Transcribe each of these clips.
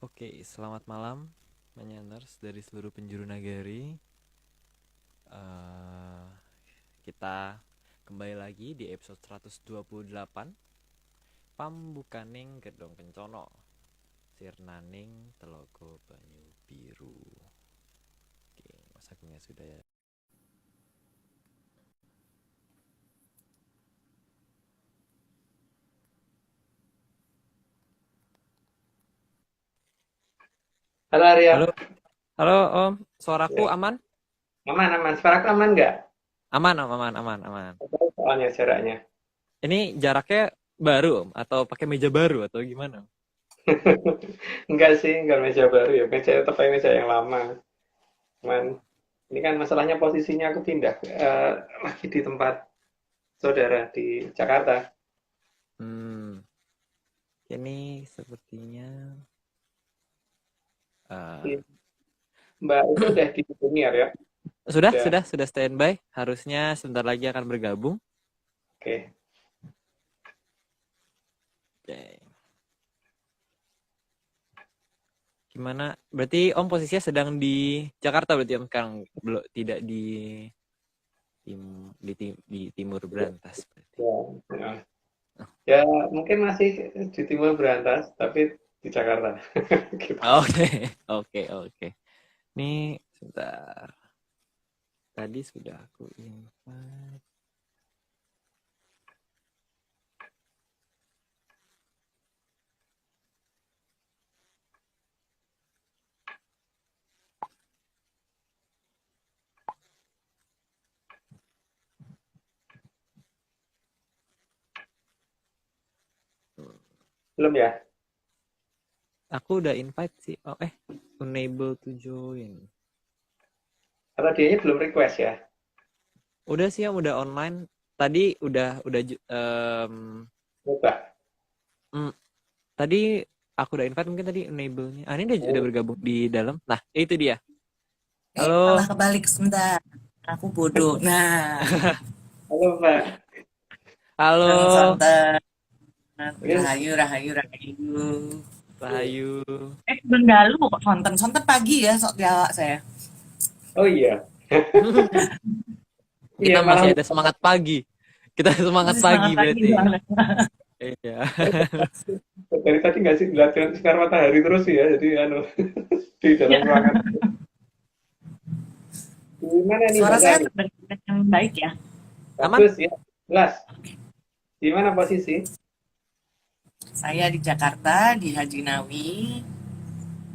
Oke, selamat malam Menyeners dari seluruh penjuru nagari. Eh, kita kembali lagi di episode 128 Pambukaning Gedong Kencono Sirnaning Telogo Banyu Biru. Oke, Mas Agungnya sudah ya. Halo Arya, Halo, halo Om, suaraku ya. aman? Aman aman. Suaraku aman nggak? Aman Om, aman, aman, aman. Tahu soalnya jaraknya. Ini jaraknya baru Om, atau pakai meja baru atau gimana? Enggak sih, enggak meja baru ya. Meja tetap pakai meja yang lama. Cuman ini kan masalahnya posisinya aku pindah lagi di tempat saudara di Jakarta. Hmm, ini sepertinya Di- eh, Mbak itu udah di Junior ya? Sudah, Udah. sudah, sudah standby. Harusnya sebentar lagi akan bergabung. Oke. Oke. Gimana? Berarti Om posisinya sedang di Jakarta berarti Om sekarang belum tidak di timur berantas berarti. Ya, ya. Ya, mungkin masih di Timur Berantas, tapi di Jakarta. Gitu. Oke, oke, oke. Ini sebentar. Tadi sudah aku invite. Belum ya? Aku udah invite sih. Oh, unable to join. Atau dianya belum request ya? Udah sih Om, udah online. Tadi Coba. mm, tadi aku udah invite mungkin tadi enable-nya. Ah, ini udah Oh, bergabung di dalam. Nah, itu dia. Malah Halo. kebalik sebentar. Aku bodoh. Nah, halo Mbak. Halo. santai. Ini Rahayu, rahayu, rahayu. Rahayu. Bendalu kok sonten. Sonten pagi ya, sok jawab saya. oh iya. Iya Kita malah masih ada semangat pagi. Kita semangat Masih pagi semangat pagi berarti. soalnya. Iya. dari tadi nggak sih latihan sinar matahari terus sih ya, jadi anu di dalam Ya. ruangan. Gimana nih Suara Mbak saya Sari? terdengar yang baik ya. Aman? Bagus ya, jelas. Di mana posisi? Saya di Jakarta, di Haji Nawi.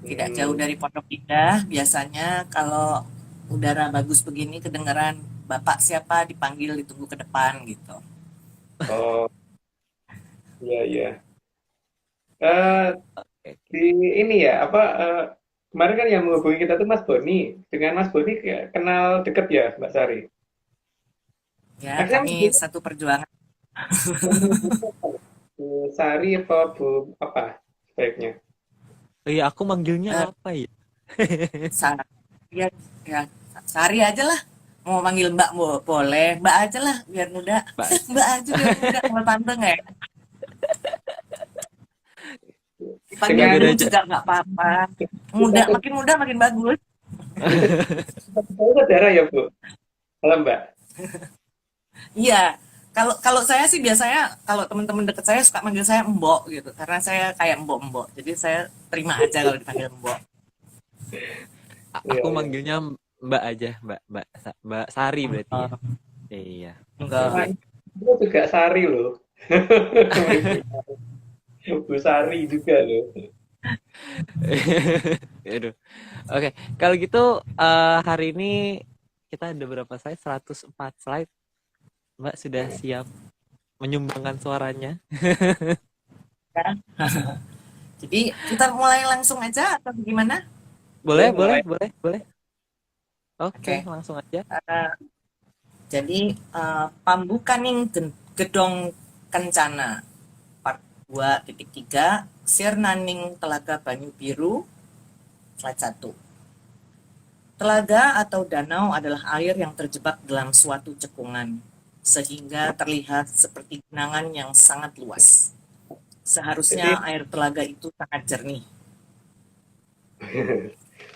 Tidak jauh Hmm. dari Pondok Indah. Biasanya kalau udara bagus begini kedengaran Bapak siapa dipanggil ditunggu ke depan gitu. Oh iya iya. Eh di ini ya apa kemarin kan yang menghubungi kita tuh Mas Boni. Dengan Mas Boni kenal deket ya Mbak Sari. Ya, Maksudnya kami Mas Boni satu perjuangan. manggilnya apa ya? Bu Sari atau Bu apa sebaiknya? Oh iya, aku manggilnya Eh, apa ya? Sa- ya, ya, Sari aja lah. Mau manggil Mbak boleh, Mbak aja lah biar muda. Mbak. Mbak aja biar muda. Kalau tante nggak ya? Dipanggil Dengan Beda-beda Bu aja. juga nggak apa-apa. kita Muda, muda makin bagus. saudara ya Bu. Halo Mbak. Iya. Kalau kalau saya sih biasanya kalau teman-teman deket saya suka manggil saya Mbok gitu, karena saya kayak Mbok-mbok. Jadi saya terima aja kalau dipanggil Mbok. Iya Aku iya. manggilnya Mbak aja, Mbak Sari berarti ya. Enggak. Iya. Oke, Enggak. oke. Nah, itu juga Sari loh. Bu Sari juga loh. Aduh. Oke, kalau gitu hari ini kita ada berapa slide? 104 slide. Mbak sudah siap menyumbangkan suaranya? Kan? Jadi kita mulai langsung aja atau gimana? Boleh, Boleh boleh, mulai. boleh, boleh. Oke, Oke. langsung aja. Eh, Jadi Pambukaning Gedong Kencana part 2.3 Sirnaning Telaga Banyu Biru slide 1. Telaga atau danau adalah air yang terjebak dalam suatu cekungan sehingga terlihat seperti genangan yang sangat luas. Seharusnya Jadi air telaga itu sangat jernih.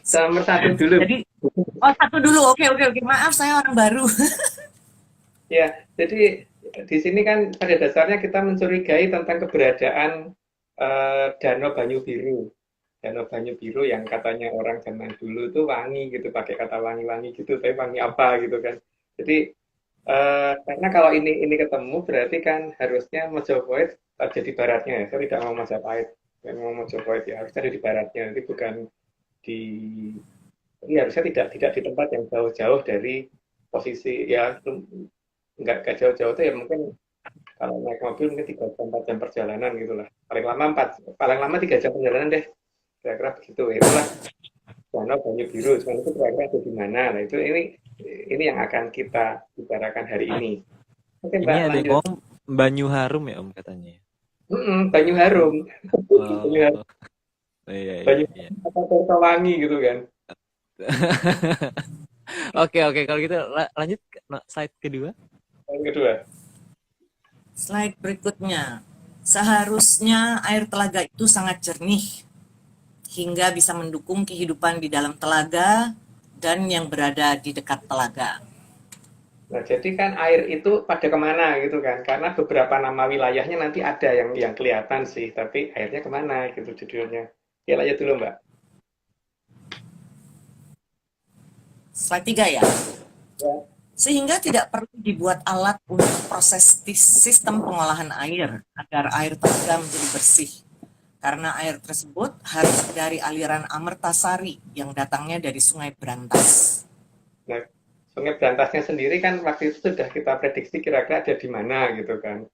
Nomor satu dulu. Jadi, oh satu dulu, oke oke oke. Maaf, saya orang baru. Ya, jadi di sini kan pada dasarnya kita mencurigai tentang keberadaan Danau Banyu Biru. Danau Banyu Biru yang katanya orang zaman dulu itu wangi gitu, pakai kata wangi-wangi gitu, tapi wangi apa gitu kan. Jadi karena kalau ini ketemu berarti kan harusnya Mojopahit ada di baratnya ya. Saya tidak mau Majapahit, saya mau Mojopahit ya harusnya ada di baratnya, nanti bukan di ini harusnya tidak di tempat yang jauh-jauh dari posisi ya nggak jauh-jauh tuh ya mungkin kalau naik mobil mungkin 3 jam 4 jam perjalanan gitulah paling lama 3 jam perjalanan deh kira-kira begitu ya itulah Danau Banyu Biru cuman itu kira-kira ada di mana nah itu ini yang akan kita bicarakan hari ini oke Ini Mbak ada yang lanjut. ngomong Banyu Harum ya Om katanya. Banyu Harum. Banyu Oh, Harum iya iya Banyu iya. apa Kota Wangi gitu kan. Oke oke kalau gitu lanjut ke slide kedua. Yang kedua Slide berikutnya. Seharusnya air telaga itu sangat jernih hingga bisa mendukung kehidupan di dalam telaga dan yang berada di dekat telaga. nah jadi kan air itu pada kemana gitu kan karena beberapa nama wilayahnya nanti ada yang kelihatan sih tapi airnya kemana gitu judulnya ya lanjut dulu Mbak. Slide 3 ya. Ya. Sehingga tidak perlu dibuat alat untuk proses sistem pengolahan air agar air telaga menjadi bersih. Karena air tersebut harus dari aliran Amertasari yang datangnya dari Sungai Brantas. Nah, Sungai Berantasnya sendiri kan waktu itu sudah kita prediksi kira-kira ada di mana gitu kan.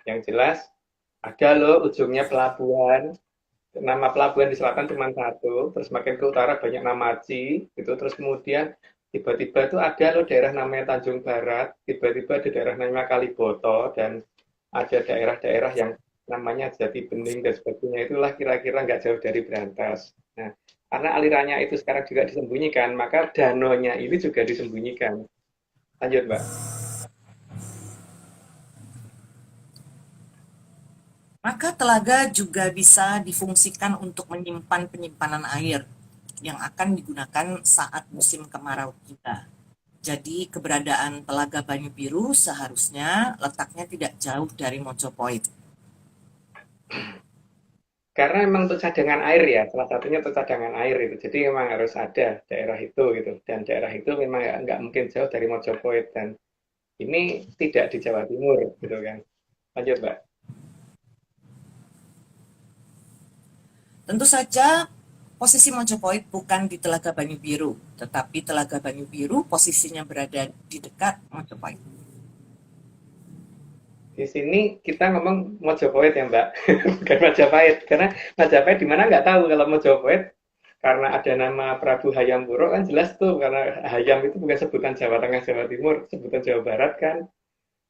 Yang jelas ada loh ujungnya pelabuhan. Nama pelabuhan di selatan cuma satu, terus makin ke utara banyak Namaci, gitu. Terus kemudian tiba-tiba tuh ada loh daerah namanya Tanjung Barat, tiba-tiba ada daerah namanya Kaliboto, dan ada daerah-daerah yang namanya Jati Bening dan sebagainya. Itulah kira-kira nggak jauh dari Berantas. Nah, karena alirannya itu sekarang juga disembunyikan, maka danonya ini juga disembunyikan. Lanjut, Mbak. Maka telaga juga bisa difungsikan untuk menyimpan penyimpanan air yang akan digunakan saat musim kemarau tiba. Jadi keberadaan Telaga Banyu Biru seharusnya letaknya tidak jauh dari Mojopahit. Karena memang untuk cadangan air ya, salah satunya untuk cadangan air itu. Jadi memang harus ada daerah itu gitu. Dan daerah itu memang nggak mungkin jauh dari Mojopahit. Dan ini tidak di Jawa Timur gitu kan. Lanjut, Mbak. Tentu saja posisi Mojopahit bukan di Telaga Banyu Biru, tetapi Telaga Banyu Biru posisinya berada di dekat Mojopahit. Di sini kita ngomong Mojopahit ya, Mbak. Bukan Majapahit. Karena Majapahit di mana nggak tahu kalau Mojopahit karena ada nama Prabu Hayam Wuruk kan jelas tuh karena Hayam itu bukan sebutan Jawa Tengah Jawa Timur, sebutan Jawa Barat kan.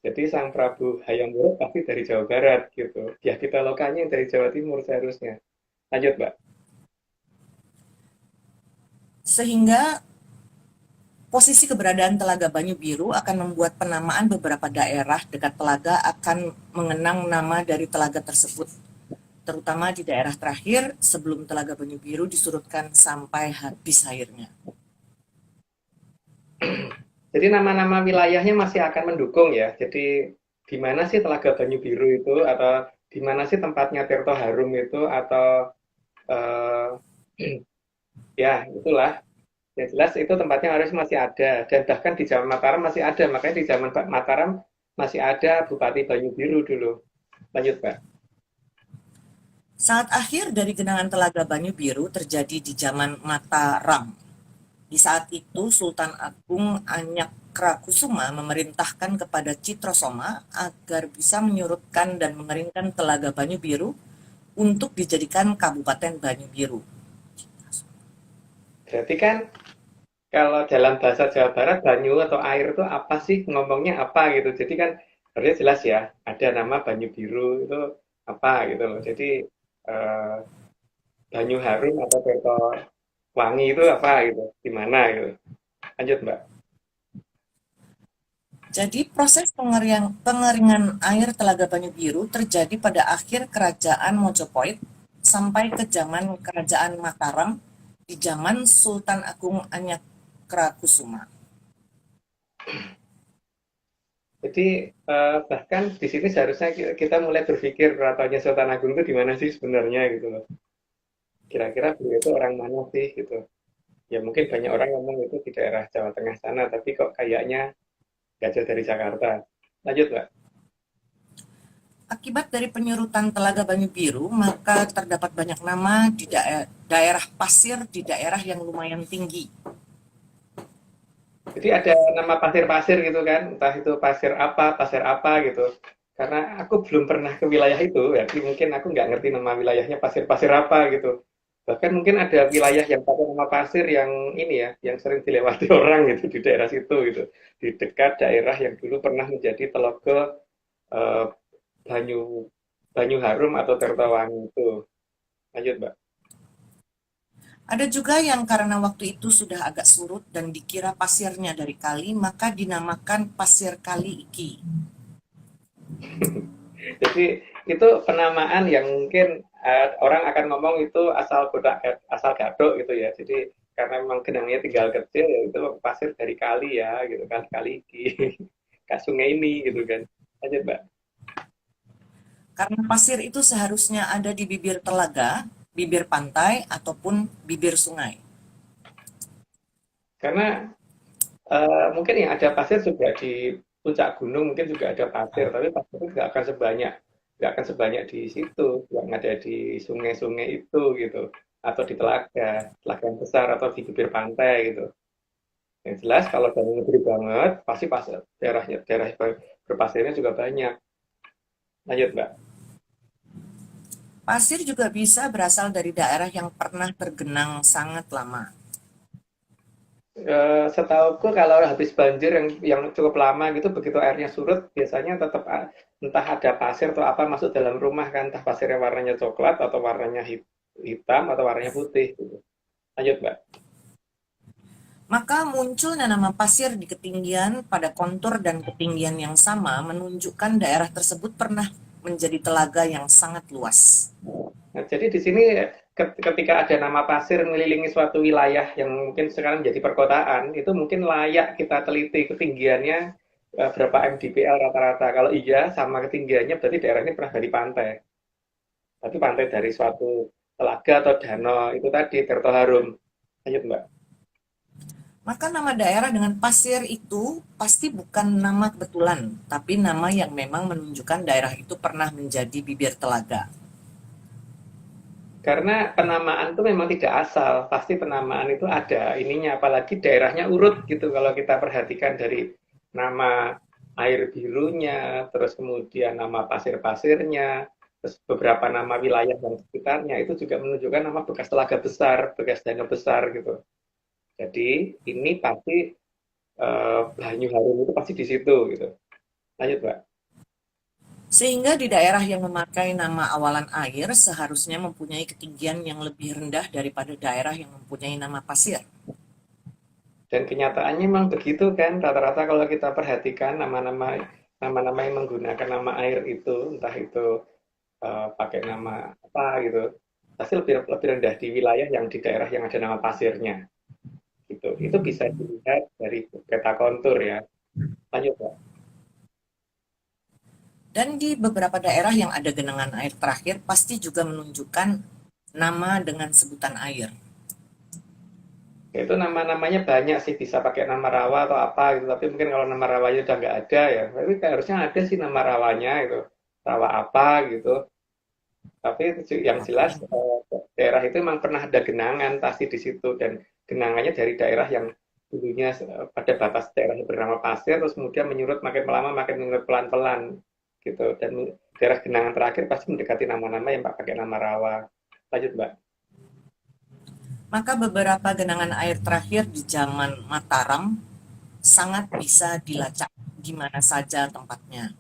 Jadi sang Prabu Hayam Wuruk pasti dari Jawa Barat gitu. Ya kita lokalnya yang dari Jawa Timur seharusnya. Lanjut, Mbak. Sehingga posisi keberadaan Telaga Banyu Biru akan membuat penamaan beberapa daerah dekat telaga akan mengenang nama dari telaga tersebut, terutama di daerah terakhir sebelum Telaga Banyu Biru disurutkan sampai habis airnya. Jadi nama-nama wilayahnya masih akan mendukung ya. Jadi di mana sih Telaga Banyu Biru itu atau di mana sih tempatnya Tirto Harum itu atau eh, ya itulah. Yang jelas itu tempatnya harus masih ada dan bahkan di zaman Mataram masih ada. Makanya di zaman Mataram masih ada Bupati Banyu Biru dulu. Lanjut, Pak. Saat akhir dari genangan Telaga Banyu Biru terjadi di zaman Mataram. Di saat itu Sultan Agung Anyakra-Kusuma memerintahkan kepada Citrosoma agar bisa menyurutkan dan mengeringkan Telaga Banyu Biru untuk dijadikan Kabupaten Banyu Biru. Berarti kan kalau dalam bahasa Jawa Barat banyu atau air itu apa sih ngomongnya apa gitu. Jadi kan harusnya jelas ya ada nama Banyu Biru itu apa gitu loh. Jadi eh, Banyu Harum atau Tirto Wangi itu apa gitu, di mana gitu. Lanjut Mbak. Jadi proses pengeringan air Telaga Banyu Biru terjadi pada akhir kerajaan Mojopahit sampai ke zaman kerajaan Mataram, di zaman Sultan Agung Anyakra-Kusuma. Jadi bahkan di sini seharusnya kita mulai berpikir ratanya Sultan Agung itu di mana sih sebenarnya gitu loh. Kira-kira beliau itu orang mana sih gitu. Ya mungkin banyak orang ngomong itu di daerah Jawa Tengah sana, tapi kok kayaknya nggak jauh dari Jakarta. Lanjut, Mbak. Akibat dari penyurutan Telaga Banyu Biru, maka terdapat banyak nama di daerah pasir di daerah yang lumayan tinggi. Jadi ada nama pasir-pasir gitu kan, entah itu pasir apa gitu. Karena aku belum pernah ke wilayah itu, jadi mungkin aku nggak ngerti nama wilayahnya pasir-pasir apa gitu. Bahkan mungkin ada wilayah yang pakai nama pasir yang ini ya, yang sering dilewati orang gitu di daerah situ gitu. Di dekat daerah yang dulu pernah menjadi telaga eh, Banyu Banyu Harum atau Tirtawangi itu. Lanjut, Mbak. Ada juga yang karena waktu itu sudah agak surut dan dikira pasirnya dari kali, maka dinamakan Pasir Kali Iki. Jadi itu penamaan yang mungkin orang akan ngomong itu asal gadok gitu ya. Jadi karena memang genangnya tinggal kecil ya itu pasir dari kali ya gitu kan, kali iki, kak sungai ini gitu kan. Lanjut, Mbak. Karena pasir itu seharusnya ada di bibir telaga, bibir pantai, ataupun bibir sungai. Karena mungkin yang ada pasir juga di puncak gunung mungkin juga ada pasir, tapi pasir itu nggak akan sebanyak di situ, yang ada di sungai-sungai itu gitu, atau di telaga yang besar atau di bibir pantai gitu. Yang jelas kalau dalam negeri banget, pasti pasir, daerah berpasirnya juga banyak. Lanjut, Mbak. Pasir juga bisa berasal dari daerah yang pernah tergenang sangat lama. Setauku kalau habis banjir yang cukup lama gitu, begitu airnya surut, biasanya tetap entah ada pasir atau apa masuk dalam rumah kan, entah pasirnya warnanya coklat atau warnanya hitam atau warnanya putih gitu. Lanjut, Mbak. Maka munculnya nama pasir di ketinggian pada kontur dan ketinggian yang sama menunjukkan daerah tersebut pernah menjadi telaga yang sangat luas. Nah, jadi di sini ketika ada nama pasir mengelilingi suatu wilayah yang mungkin sekarang jadi perkotaan, itu mungkin layak kita teliti ketinggiannya berapa mdpl rata-rata. Kalau iya sama ketinggiannya berarti daerah ini pernah dari pantai. Tapi pantai dari suatu telaga atau danau itu tadi Tirto Harum. Lanjut, Mbak. Maka nama daerah dengan pasir itu pasti bukan nama kebetulan, tapi nama yang memang menunjukkan daerah itu pernah menjadi bibir telaga. Karena penamaan itu memang tidak asal, pasti penamaan itu ada ininya, apalagi daerahnya urut gitu. Kalau kita perhatikan dari nama air birunya, terus kemudian nama pasir-pasirnya, terus beberapa nama wilayah yang sekitarnya itu juga menunjukkan nama bekas telaga besar, bekas danau besar gitu. Jadi ini pasti Banyu Harum itu pasti di situ gitu. Lanjut, Mbak. Sehingga di daerah yang memakai nama awalan air seharusnya mempunyai ketinggian yang lebih rendah daripada daerah yang mempunyai nama pasir. Dan kenyataannya memang begitu kan, rata-rata kalau kita perhatikan nama-nama yang menggunakan nama air itu, entah itu pakai nama apa gitu, pasti lebih lebih rendah di wilayah yang di daerah yang ada nama pasirnya gitu. Itu bisa dilihat dari peta kontur ya. Lanjut, Pak. Dan di beberapa daerah yang ada genangan air terakhir pasti juga menunjukkan nama dengan sebutan air. Itu nama-namanya banyak sih, bisa pakai nama rawa atau apa gitu, tapi mungkin kalau nama rawanya udah nggak ada ya, tapi harusnya ada sih nama rawanya itu, rawa apa gitu. Tapi yang jelas daerah itu memang pernah ada genangan pasti di situ, dan genangannya dari daerah yang dulunya pada batas daerah yang bernama pasir, terus kemudian menyurut makin lama makin menyurut pelan-pelan gitu, dan daerah genangan terakhir pasti mendekati nama-nama yang pakai nama rawa. Lanjut, Mbak. Maka beberapa genangan air terakhir di zaman Mataram sangat bisa dilacak di mana saja tempatnya.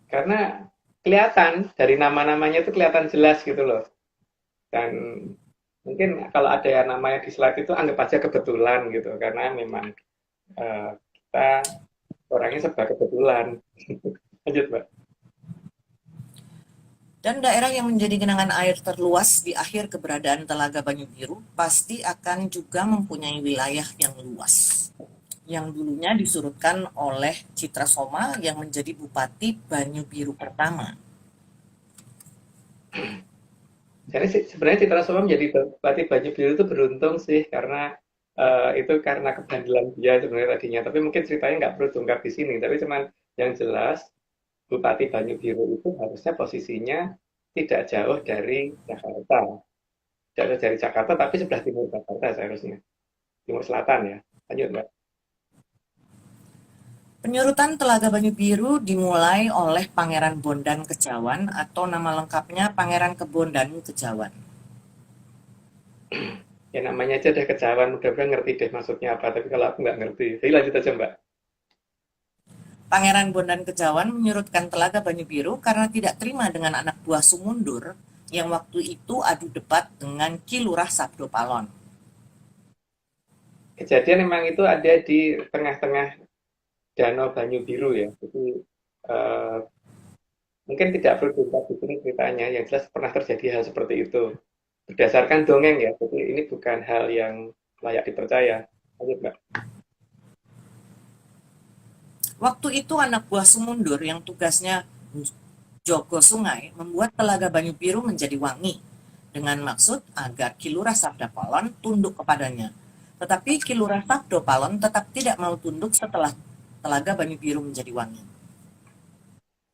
Karena kelihatan dari nama-namanya itu kelihatan jelas gitu loh. Dan mungkin kalau ada yang namanya di slide itu anggap aja kebetulan gitu, karena memang kita orangnya serba kebetulan. Lanjut, Mbak. Dan daerah yang menjadi genangan air terluas di akhir keberadaan Telaga Banyu Biru pasti akan juga mempunyai wilayah yang luas, yang dulunya disurutkan oleh Citra Soma yang menjadi Bupati Banyu Biru pertama. Jadi sebenarnya Citra Soma menjadi Bupati Banyu Biru itu beruntung sih karena itu karena kebandelan dia sebenarnya tadinya. Tapi mungkin ceritanya nggak perlu diungkap di sini. Tapi cuman yang jelas Bupati Banyu Biru itu harusnya posisinya tidak jauh dari Jakarta. Tidak jauh dari Jakarta tapi sebelah timur Jakarta seharusnya. Timur Selatan ya. Lanjut Mbak. Penyurutan Telaga Banyu Biru dimulai oleh Pangeran Bondan Kejawan atau nama lengkapnya Pangeran Kebondan Kejawan. Ya namanya aja udah kejawan, mudah-mudahan ngerti deh maksudnya apa. Tapi kalau aku nggak ngerti, jadi lanjut aja Mbak. Pangeran Bondan Kejawan menyurutkan Telaga Banyu Biru karena tidak terima dengan anak buah Sumundur yang waktu itu adu debat dengan Ki Lurah Sabdo Palon. Kejadian memang itu ada di tengah-tengah Danau Banyu Biru ya. Jadi eh, mungkin tidak perlu diungkap di sini ceritanya. Yang jelas pernah terjadi hal seperti itu. Berdasarkan dongeng ya. Jadi ini bukan hal yang layak dipercaya. Lanjut Mbak. Waktu itu anak buah Sumundur yang tugasnya jogo sungai membuat Telaga Banyu Biru menjadi wangi dengan maksud agar Ki Lurah Sabdo Palon tunduk kepadanya. Tetapi Ki Lurah Sabdo Palon tetap tidak mau tunduk setelah Telaga Banyu Biru menjadi wangi.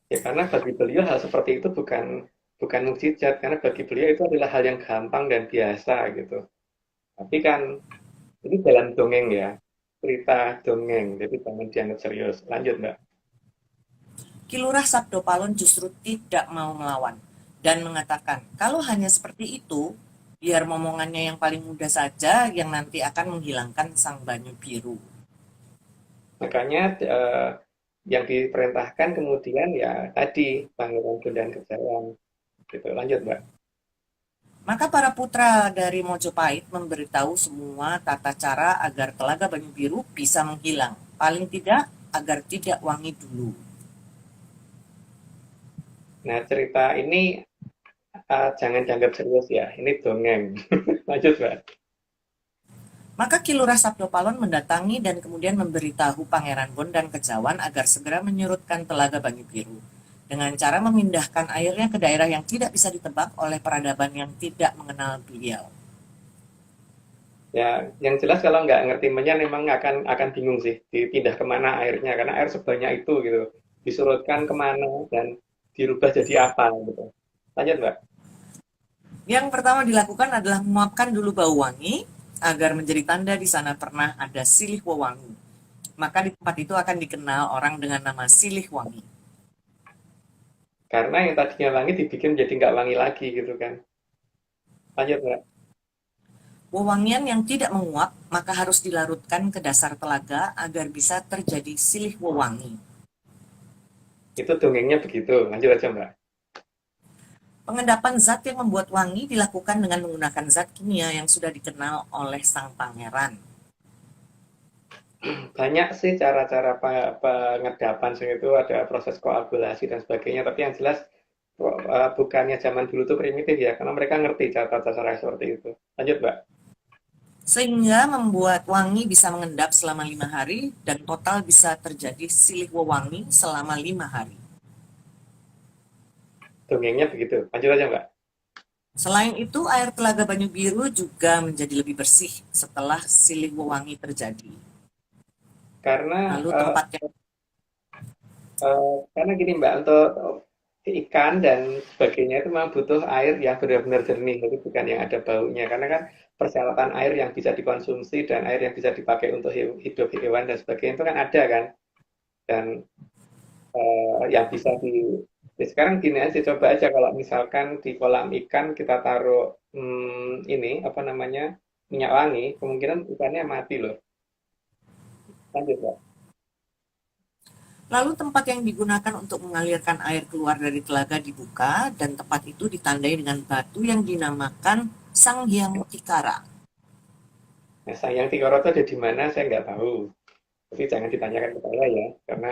Ya karena bagi beliau hal seperti itu bukan mukjizat. Karena bagi beliau itu adalah hal yang gampang dan biasa gitu. Tapi kan ini dalam dongeng ya. Cerita dongeng. Jadi jangan dianggap serius. Lanjut Mbak. Ki Lurah Sabdo Palon justru tidak mau melawan dan mengatakan kalau hanya seperti itu, biar momongannya yang paling mudah saja yang nanti akan menghilangkan sang Banyu Biru. Makanya yang diperintahkan kemudian ya tadi Pangeran Bondan Kejawan. Gitu. Lanjut Mbak. Maka para putra dari Mojopahit memberitahu semua tata cara agar Telaga Banyu Biru bisa menghilang. Paling tidak agar tidak wangi dulu. Nah cerita ini jangan dianggap serius ya. Ini dongeng. Lanjut Mbak. Maka Ki Lurah Sabdo Palon mendatangi dan kemudian memberitahu Pangeran Bondan Kejawan agar segera menyurutkan Telaga Banyu Biru dengan cara memindahkan airnya ke daerah yang tidak bisa ditebak oleh peradaban yang tidak mengenal beliau. Ya, yang jelas kalau nggak ngerti menyan memang akan bingung sih dipindah kemana airnya karena air sebanyak itu gitu disurutkan kemana dan dirubah jadi apa gitu. Lanjut Mbak. Yang pertama dilakukan adalah menguapkan dulu bau wangi agar menjadi tanda di sana pernah ada silih wewangi. Maka di tempat itu akan dikenal orang dengan nama Silih Wangi. Karena yang tadinya wangi dibikin jadi nggak wangi lagi gitu kan. Lanjut Mbak. Wewangian yang tidak menguap maka harus dilarutkan ke dasar telaga agar bisa terjadi silih wewangi. Itu dongengnya begitu. Lanjut aja Mbak. Pengendapan zat yang membuat wangi dilakukan dengan menggunakan zat kimia yang sudah dikenal oleh sang pangeran. Banyak sih cara-cara pengedapan sing itu ada proses koagulasi dan sebagainya. Tapi yang jelas bukannya zaman dulu tuh primitif ya, karena mereka ngerti cara-cara seperti itu. Lanjut Mbak. Sehingga membuat wangi bisa mengendap selama 5 hari dan total bisa terjadi silih wewangi selama 5 hari. Dongengnya begitu. Lanjut aja Mbak. Selain itu, air Telaga Banyu Biru juga menjadi lebih bersih setelah silih wewangi terjadi. Karena Lalu tempat yang karena gini Mbak, untuk ikan dan sebagainya itu memang butuh air yang benar-benar jernih, jadi bukan yang ada baunya. Karena kan persyaratan air yang bisa dikonsumsi dan air yang bisa dipakai untuk hidup hewan dan sebagainya itu kan ada kan. Dan yang bisa ya sekarang gini aja, coba aja kalau misalkan di kolam ikan kita taruh ini apa namanya minyak wangi, kemungkinan ikannya mati loh. Lanjut Mbak. Lalu tempat yang digunakan untuk mengalirkan air keluar dari telaga dibuka dan tempat itu ditandai dengan batu yang dinamakan Sang Hyang Tikara. Nah, sayang Tikoro itu ada di mana saya nggak tahu. Tapi jangan ditanyakan ke saya ya, karena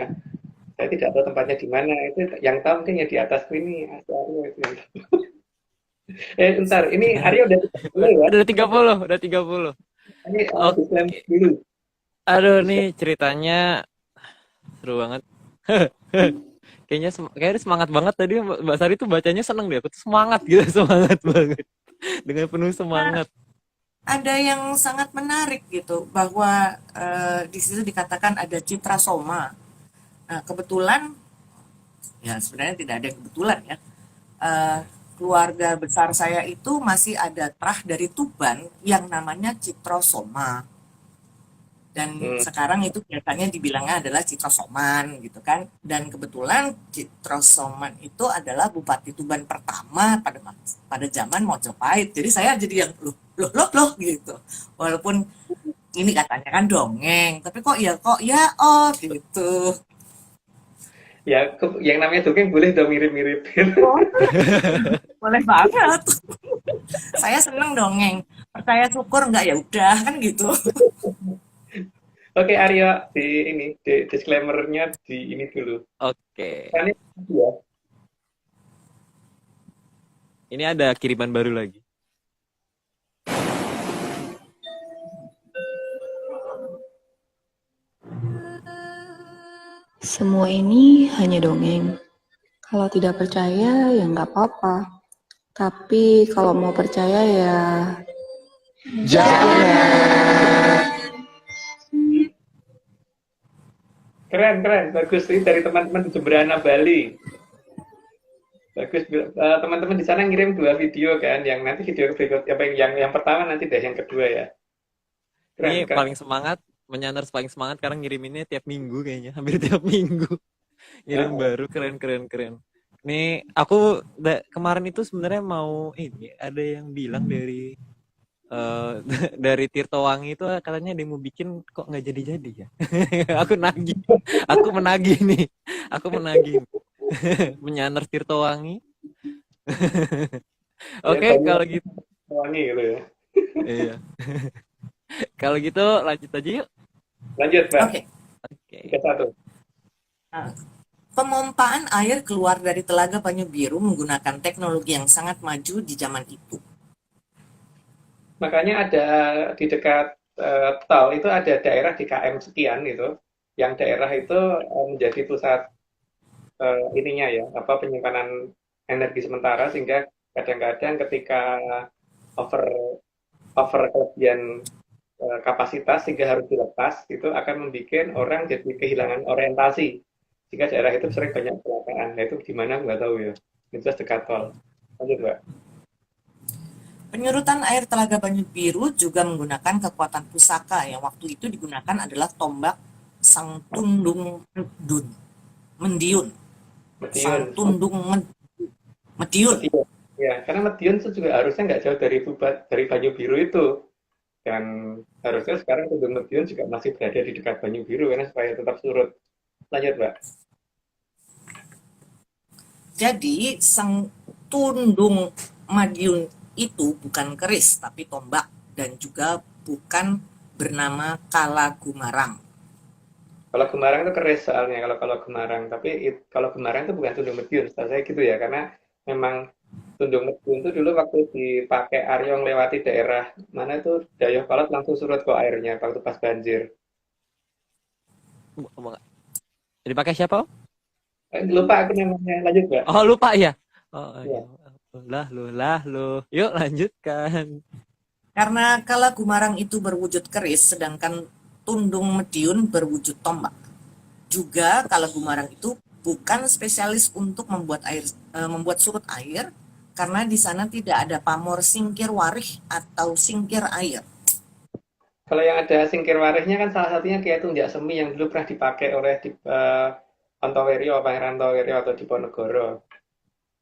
Saya tidak tahu tempatnya di mana. Itu yang tahu mungkin ya di atasku ini Aryo itu. Bentar, ini Aryo udah 30 ya. Udah 30, udah 30. Ini disclaimer Oke. dulu. Aduh, nih Disclaimer. ceritanya seru banget. Kayaknya semangat banget tadi Mbak Sari tuh bacanya seneng deh. Aku tuh semangat gitu, semangat banget. Dengan penuh semangat. Ada yang sangat menarik gitu bahwa di situ dikatakan ada citra soma. Nah, kebetulan ya sebenarnya tidak ada yang kebetulan ya. Eh, Keluarga besar saya itu masih ada terah dari Tuban yang namanya citrosoma. Dan Hmm. sekarang itu biasanya dibilangnya adalah citrosoman gitu kan. Dan kebetulan citrosoman itu adalah Bupati Tuban pertama pada zaman Mojopahit. Jadi saya jadi yang loh gitu. Walaupun ini katanya kan dongeng, tapi kok ya oh gitu. Ya, yang namanya dongeng boleh dong mirip-mirip. Boleh banget. Saya seneng dongeng. Percaya syukur nggak ya udah kan gitu. Oke, Aryo, di ini, di disclaimer-nya di ini dulu. Oke. Kan ini ya. Ini ada kiriman baru lagi. Semua ini hanya dongeng. Kalau tidak percaya ya nggak apa-apa. Tapi kalau mau percaya ya Keren, keren. Bagus. Ini dari teman-teman di Jemberana, Bali. Bagus. Teman-teman di sana ngirim 2 video kan. Yang nanti video berikut, yang pertama nanti deh, yang kedua ya. Keren, Ini keren. paling semangat, Menyanders paling semangat karena ngiriminnya tiap minggu kayaknya, hampir tiap minggu. Ngirim Nah, baru, keren keren keren. Nih, aku kemarin itu sebenarnya mau ini, ada yang bilang dari eh, dari Tirtowangi itu katanya dia mau bikin kok nggak jadi-jadi ya. Aku nagih, aku menagih nih, aku menagih. Menyanders Tirtowangi. ya Oke, banyak kalau gitu, wangi gitu ya. iya. Kalau gitu lanjut aja yuk. Lanjut, Mbak. Oke. 31. Nah, pemompaan air keluar dari Telaga Banyu Biru menggunakan teknologi yang sangat maju di zaman itu. Makanya ada di dekat tol itu ada daerah di KM sekian itu, yang daerah itu menjadi pusat ininya ya, apa penyimpanan energi sementara sehingga kadang-kadang ketika over over kelebihan kapasitas sehingga harus dilepas itu akan membuat orang jadi kehilangan orientasi jika daerah itu sering banyak kecelakaan. Nah itu di mana nggak tahu ya. Itu dekat tol. Lanjut, Mbak. Penyurutan air Telaga Banyu Biru juga menggunakan kekuatan pusaka yang waktu itu digunakan adalah tombak Sang Tundung Mendiun. Sang Medion. Tundung Mediun. Medion. Ya, karena Medion itu juga harusnya nggak jauh dari Banyu Biru itu. Dan harusnya sekarang Tundung Medion juga masih berada di dekat Banyu Biru karena supaya tetap surut. Lanjut, Mbak. Jadi Sang Tundung Madiun itu bukan keris tapi tombak dan juga bukan bernama Kala Gumarang. Kalau Gemarang itu keris soalnya kalau Gemarang, tapi kalau Gemarang itu bukan Tundung Medion, setahu saya gitu ya, karena memang Tundung Medion itu dulu waktu dipakai Aryo lewati daerah mana itu Dayakolot langsung surut kok airnya waktu pas banjir. Dipakai siapa? Lupa aku namanya, lanjut Mbak. Oh, lupa ya. Oh, Ya. iya. Lah lu. Yuk lanjutkan. Karena Kala Gumarang itu berwujud keris sedangkan Tundung Mediun berwujud tombak. Juga Kala Gumarang itu bukan spesialis untuk membuat surut air karena di sana tidak ada pamor singkir warih atau singkir air. Kalau yang ada singkir warihnya kan salah satunya kayak tunjak semi yang dulu pernah dipakai oleh Antowerio, Pangeran Antowerio atau Diponegoro.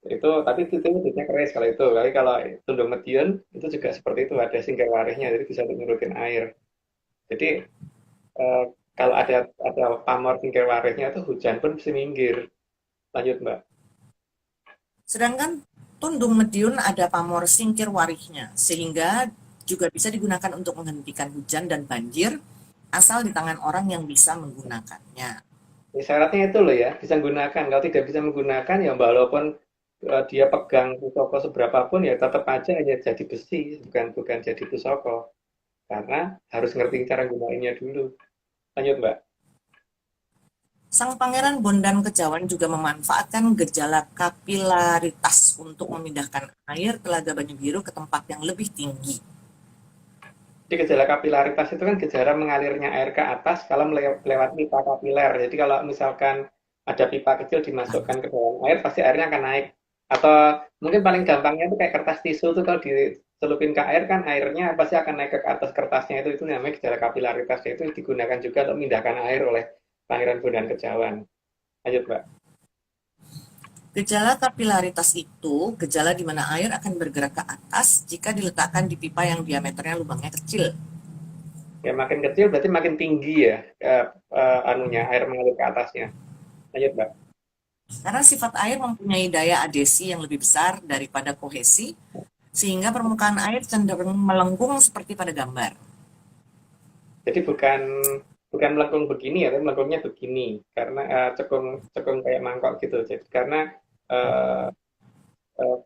Itu tapi itu wujudnya keris kalau itu. Tapi kalau Tundung Medion itu juga seperti itu ada singkir warihnya jadi bisa menyurutin air. Jadi eh, kalau ada pamor singkir warihnya itu hujan pun bisa minggir. Lanjut, Mbak. Sedangkan Tundung Mediun ada pamor singkir warihnya sehingga juga bisa digunakan untuk menghentikan hujan dan banjir asal di tangan orang yang bisa menggunakannya. Ya, syaratnya itu loh ya, bisa menggunakan. Kalau tidak bisa menggunakan ya walaupun dia pegang pusoko seberapa pun ya tetap aja hanya jadi besi, bukan bukan jadi pusoko. Karena harus ngerti cara gunainnya dulu. Lanjut, Mbak. Sang Pangeran Bondan Kejawan juga memanfaatkan gejala kapilaritas untuk memindahkan air Telaga Banyu Biru ke tempat yang lebih tinggi. Jadi gejala kapilaritas itu kan gejala mengalirnya air ke atas kalau melewati pipa kapiler. Jadi kalau misalkan ada pipa kecil dimasukkan ke dalam air, pasti airnya akan naik. Atau mungkin paling gampangnya itu kayak kertas tisu tuh kalau dicelupin ke air kan airnya pasti akan naik ke atas kertasnya itu namanya gejala kapilaritas. Itu digunakan juga untuk memindahkan air oleh Pangeran Bondan Kejawan. Lanjut, Mbak. Gejala kapilaritas itu gejala di mana air akan bergerak ke atas jika diletakkan di pipa yang diameternya lubangnya kecil. Ya makin kecil berarti makin tinggi ya anunya air mengalir ke atasnya. Lanjut, Mbak. Karena sifat air mempunyai daya adesi yang lebih besar daripada kohesi, sehingga permukaan air cenderung melengkung seperti pada gambar. Jadi bukan bukan melengkung begini ya, tapi melengkungnya begini karena cekung cekung kayak mangkok gitu. Jadi karena eh,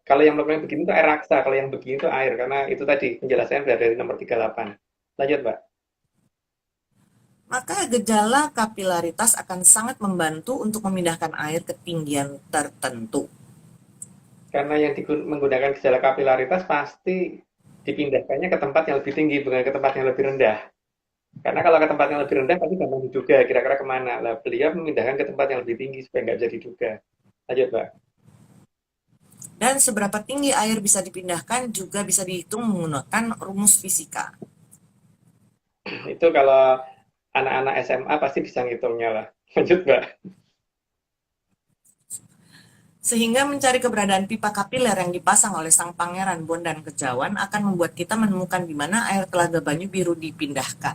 kalau yang melengkung begini itu air raksa, kalau yang begini itu air karena itu tadi penjelasannya sudah dari nomor 38. Lanjut, Mbak. Maka gejala kapilaritas akan sangat membantu untuk memindahkan air ke ketinggian tertentu. Karena yang menggunakan gejala kapilaritas pasti dipindahkannya ke tempat yang lebih tinggi, bukan ke tempat yang lebih rendah. Karena kalau ke tempat yang lebih rendah pasti gampang diduga kira-kira kemana. Lah beliau memindahkan ke tempat yang lebih tinggi supaya nggak jadi duga. Lanjut, Mbak. Dan seberapa tinggi air bisa dipindahkan juga bisa dihitung menggunakan rumus fisika. Itu kalau anak-anak SMA pasti bisa ngitungnya lah. Lanjut, Mbak. Sehingga mencari keberadaan pipa kapiler yang dipasang oleh Sang Pangeran Bondan Kejawan akan membuat kita menemukan di mana air Telaga Banyu Biru dipindahkan.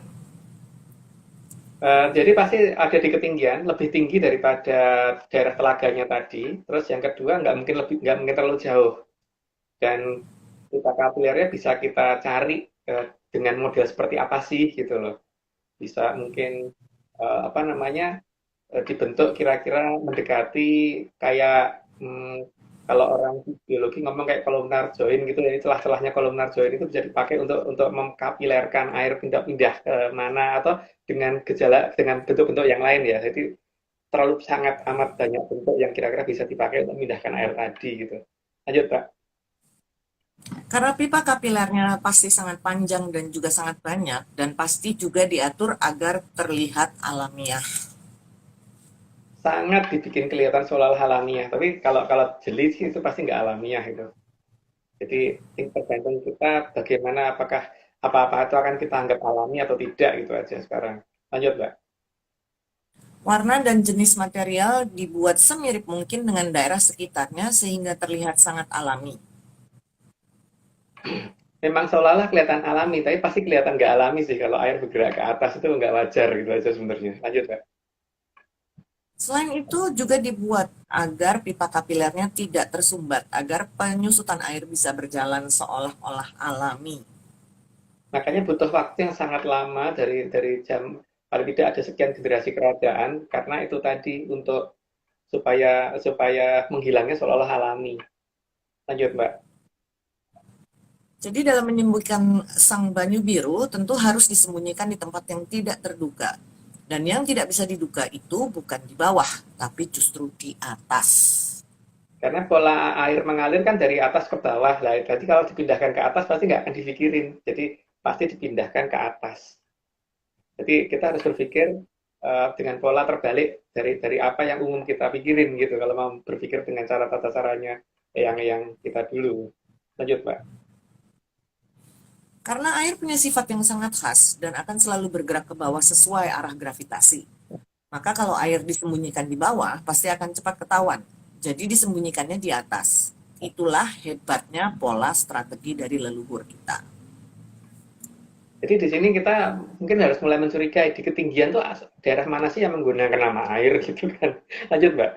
Jadi pasti ada di ketinggian lebih tinggi daripada daerah telaganya tadi. Terus yang kedua nggak mungkin terlalu jauh. Dan pipa kapilernya bisa kita cari dengan model seperti apa sih gitu loh. Bisa mungkin apa namanya dibentuk kira-kira mendekati kayak kalau orang biologi ngomong kayak columnar join gitu ya celah-celahnya columnar join itu bisa dipakai untuk mengkapilerkan air pindah-pindah ke mana atau dengan gejala dengan bentuk-bentuk yang lain ya. Jadi terlalu sangat amat banyak bentuk yang kira-kira bisa dipakai untuk memindahkan air tadi gitu. Lanjut, Pak. Karena pipa kapilernya pasti sangat panjang dan juga sangat banyak, dan pasti juga diatur agar terlihat alamiah. Sangat dibikin kelihatan seolah alamiah, tapi kalau kalau jeli sih itu pasti nggak alamiah itu. Jadi tergantung kita bagaimana apakah apa-apa itu akan kita anggap alami atau tidak gitu aja sekarang. Lanjut, Mbak. Warna dan jenis material dibuat semirip mungkin dengan daerah sekitarnya sehingga terlihat sangat alami. Memang seolah-olah kelihatan alami, tapi pasti kelihatan nggak alami sih kalau air bergerak ke atas itu nggak wajar gitu aja sebenarnya. Lanjut, Mbak. Selain itu juga dibuat agar pipa kapilernya tidak tersumbat, agar penyusutan air bisa berjalan seolah-olah alami. Makanya butuh waktu yang sangat lama dari jam paling tidak ada sekian generasi kerajaan karena itu tadi untuk supaya supaya menghilangnya seolah-olah alami. Lanjut, Mbak. Jadi dalam menyembuhkan sang banyu biru tentu harus disembunyikan di tempat yang tidak terduga. Dan yang tidak bisa diduga itu bukan di bawah, tapi justru di atas. Karena pola air mengalir kan dari atas ke bawah lah. Jadi kalau dipindahkan ke atas pasti nggak akan dipikirin. Jadi pasti dipindahkan ke atas. Jadi kita harus berpikir dengan pola terbalik dari apa yang umum kita pikirin gitu. Kalau mau berpikir dengan cara tata caranya yang kita dulu. Lanjut, Pak. Karena air punya sifat yang sangat khas dan akan selalu bergerak ke bawah sesuai arah gravitasi. Maka kalau air disembunyikan di bawah, pasti akan cepat ketahuan. Jadi disembunyikannya di atas. Itulah hebatnya pola strategi dari leluhur kita. Jadi di sini kita mungkin harus mulai mencurigai di ketinggian tuh daerah mana sih yang menggunakan nama air gitu kan. Lanjut, Mbak.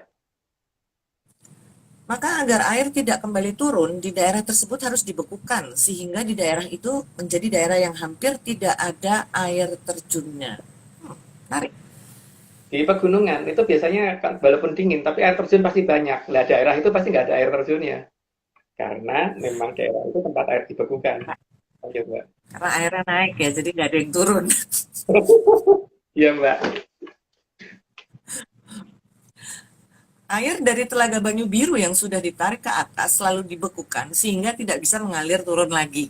Maka agar air tidak kembali turun, di daerah tersebut harus dibekukan, sehingga di daerah itu menjadi daerah yang hampir tidak ada air terjunnya. Menarik. Di pegunungan itu biasanya kan walaupun dingin, tapi air terjun pasti banyak. Lah daerah itu pasti nggak ada air terjunnya. Karena memang daerah itu tempat air dibekukan. Lanjut, Mbak. Karena airnya naik ya, jadi nggak ada yang turun. Iya, Mbak. Air dari Telaga Banyu Biru yang sudah ditarik ke atas selalu dibekukan sehingga tidak bisa mengalir turun lagi.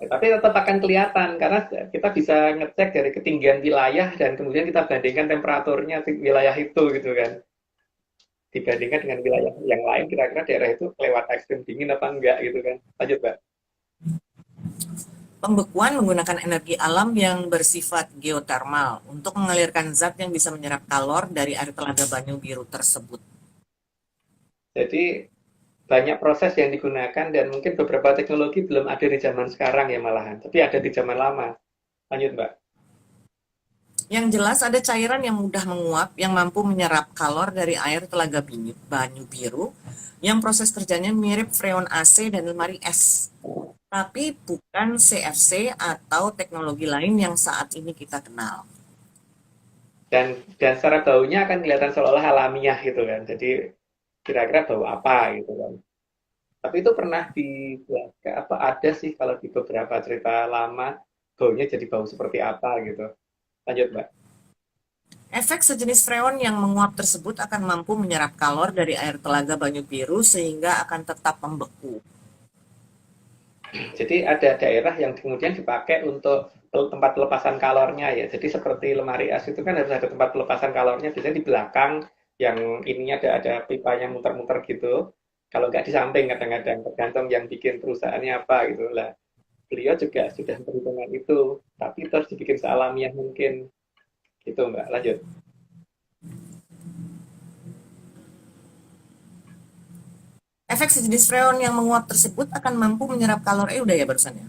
Tapi tetap akan kelihatan karena kita bisa ngecek dari ketinggian wilayah dan kemudian kita bandingkan temperaturnya di wilayah itu gitu kan. Dibandingkan dengan wilayah yang lain kira-kira daerah itu lewat ekstrim dingin apa enggak gitu kan. Lanjut, Mbak. Pembekuan menggunakan energi alam yang bersifat geotermal untuk mengalirkan zat yang bisa menyerap kalor dari air Telaga Banyu Biru tersebut. Jadi banyak proses yang digunakan dan mungkin beberapa teknologi belum ada di zaman sekarang ya malahan, tapi ada di zaman lama. Lanjut, Mbak. Yang jelas ada cairan yang mudah menguap yang mampu menyerap kalor dari air Telaga Banyu Biru yang proses kerjanya mirip freon AC dan lemari es. Tapi bukan CFC atau teknologi lain yang saat ini kita kenal. Dan secara baunya akan kelihatan seolah-olah alamiah gitu kan. Jadi kira-kira bau apa gitu kan. Tapi itu pernah dibuat apa ada sih kalau di beberapa cerita lama baunya jadi bau seperti apa gitu. Lanjut, Mbak. Efek sejenis freon yang menguap tersebut akan mampu menyerap kalor dari air Telaga Banyu Biru sehingga akan tetap membeku. Jadi ada daerah yang kemudian dipakai untuk tempat pelepasan kalornya ya. Jadi seperti lemari es itu kan harus ada tempat pelepasan kalornya. Biasanya di belakang yang ininya ada pipanya muter-muter gitu. Kalau nggak di samping kadang-kadang tergantung yang bikin perusahaannya apa gitu lah. Beliau juga sudah perhitungan itu, tapi terus dibikin sealamiah mungkin gitu, Mbak. Lanjut. Efek sejenis freon yang menguap tersebut akan mampu menyerap kalor. Udah ya barusan ya.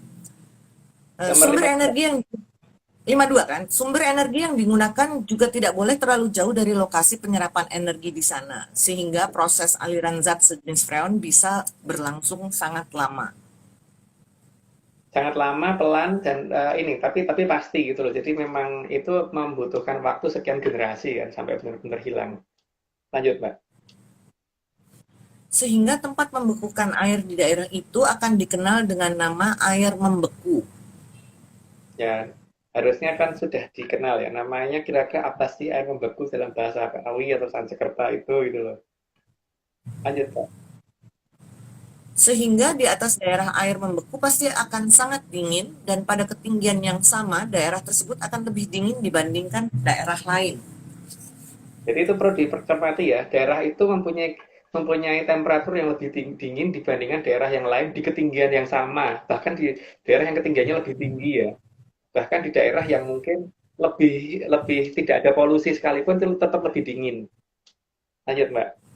Nomor Sumber 5. energi yang 52 kan. Sumber energi yang digunakan juga tidak boleh terlalu jauh dari lokasi penyerapan energi di sana sehingga proses aliran zat sejenis freon bisa berlangsung sangat lama. Sangat lama, pelan dan ini tapi pasti gitu loh. Jadi memang itu membutuhkan waktu sekian generasi kan sampai benar-benar hilang. Lanjut, Mbak. Sehingga tempat membekukan air di daerah itu akan dikenal dengan nama air membeku. Ya, harusnya kan sudah dikenal ya. Namanya kira-kira apa sih air membeku dalam bahasa Kawi atau Sanskerta itu gitu loh. Lanjut, Pak. Sehingga di atas daerah air membeku pasti akan sangat dingin dan pada ketinggian yang sama daerah tersebut akan lebih dingin dibandingkan daerah lain. Jadi itu perlu dipercepati ya. Daerah itu mempunyai temperatur yang lebih dingin dibandingkan daerah yang lain di ketinggian yang sama. Bahkan di daerah yang ketinggiannya lebih tinggi ya. Bahkan di daerah yang mungkin lebih lebih tidak ada polusi sekalipun itu tetap lebih dingin. Lanjut, Mbak.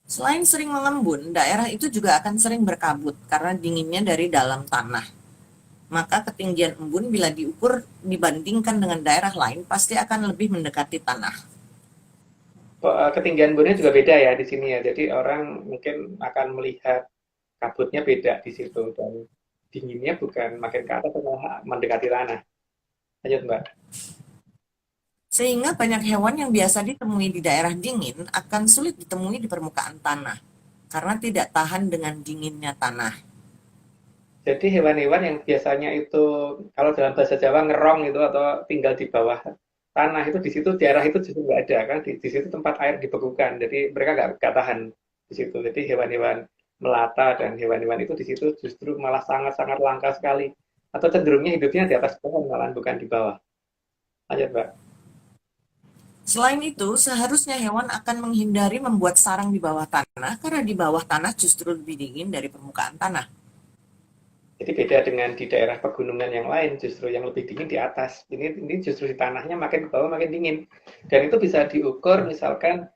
Selain sering mengembun, daerah itu juga akan sering berkabut karena dinginnya dari dalam tanah. Maka ketinggian embun bila diukur dibandingkan dengan daerah lain pasti akan lebih mendekati tanah. Ketinggian bunnya juga beda ya di sini ya. Jadi orang mungkin akan melihat kabutnya beda di situ dan dinginnya bukan makin ke atas malah mendekati tanah. Lanjut, Mbak. Sehingga banyak hewan yang biasa ditemui di daerah dingin akan sulit ditemui di permukaan tanah karena tidak tahan dengan dinginnya tanah. Jadi hewan-hewan yang biasanya itu kalau dalam bahasa Jawa ngerong itu atau tinggal di bawah tanah itu di situ daerah itu justru nggak ada kan di situ tempat air dibekukan jadi mereka nggak tahan di situ jadi hewan-hewan melata dan hewan-hewan itu di situ justru malah sangat-sangat langka sekali atau cenderungnya hidupnya di atas pohon malah bukan di bawah. Lanjut, Mbak. Selain itu, seharusnya hewan akan menghindari membuat sarang di bawah tanah karena di bawah tanah justru lebih dingin dari permukaan tanah. Jadi beda dengan di daerah pegunungan yang lain, justru yang lebih dingin di atas. Ini justru di tanahnya makin ke bawah makin dingin. Dan itu bisa diukur misalkan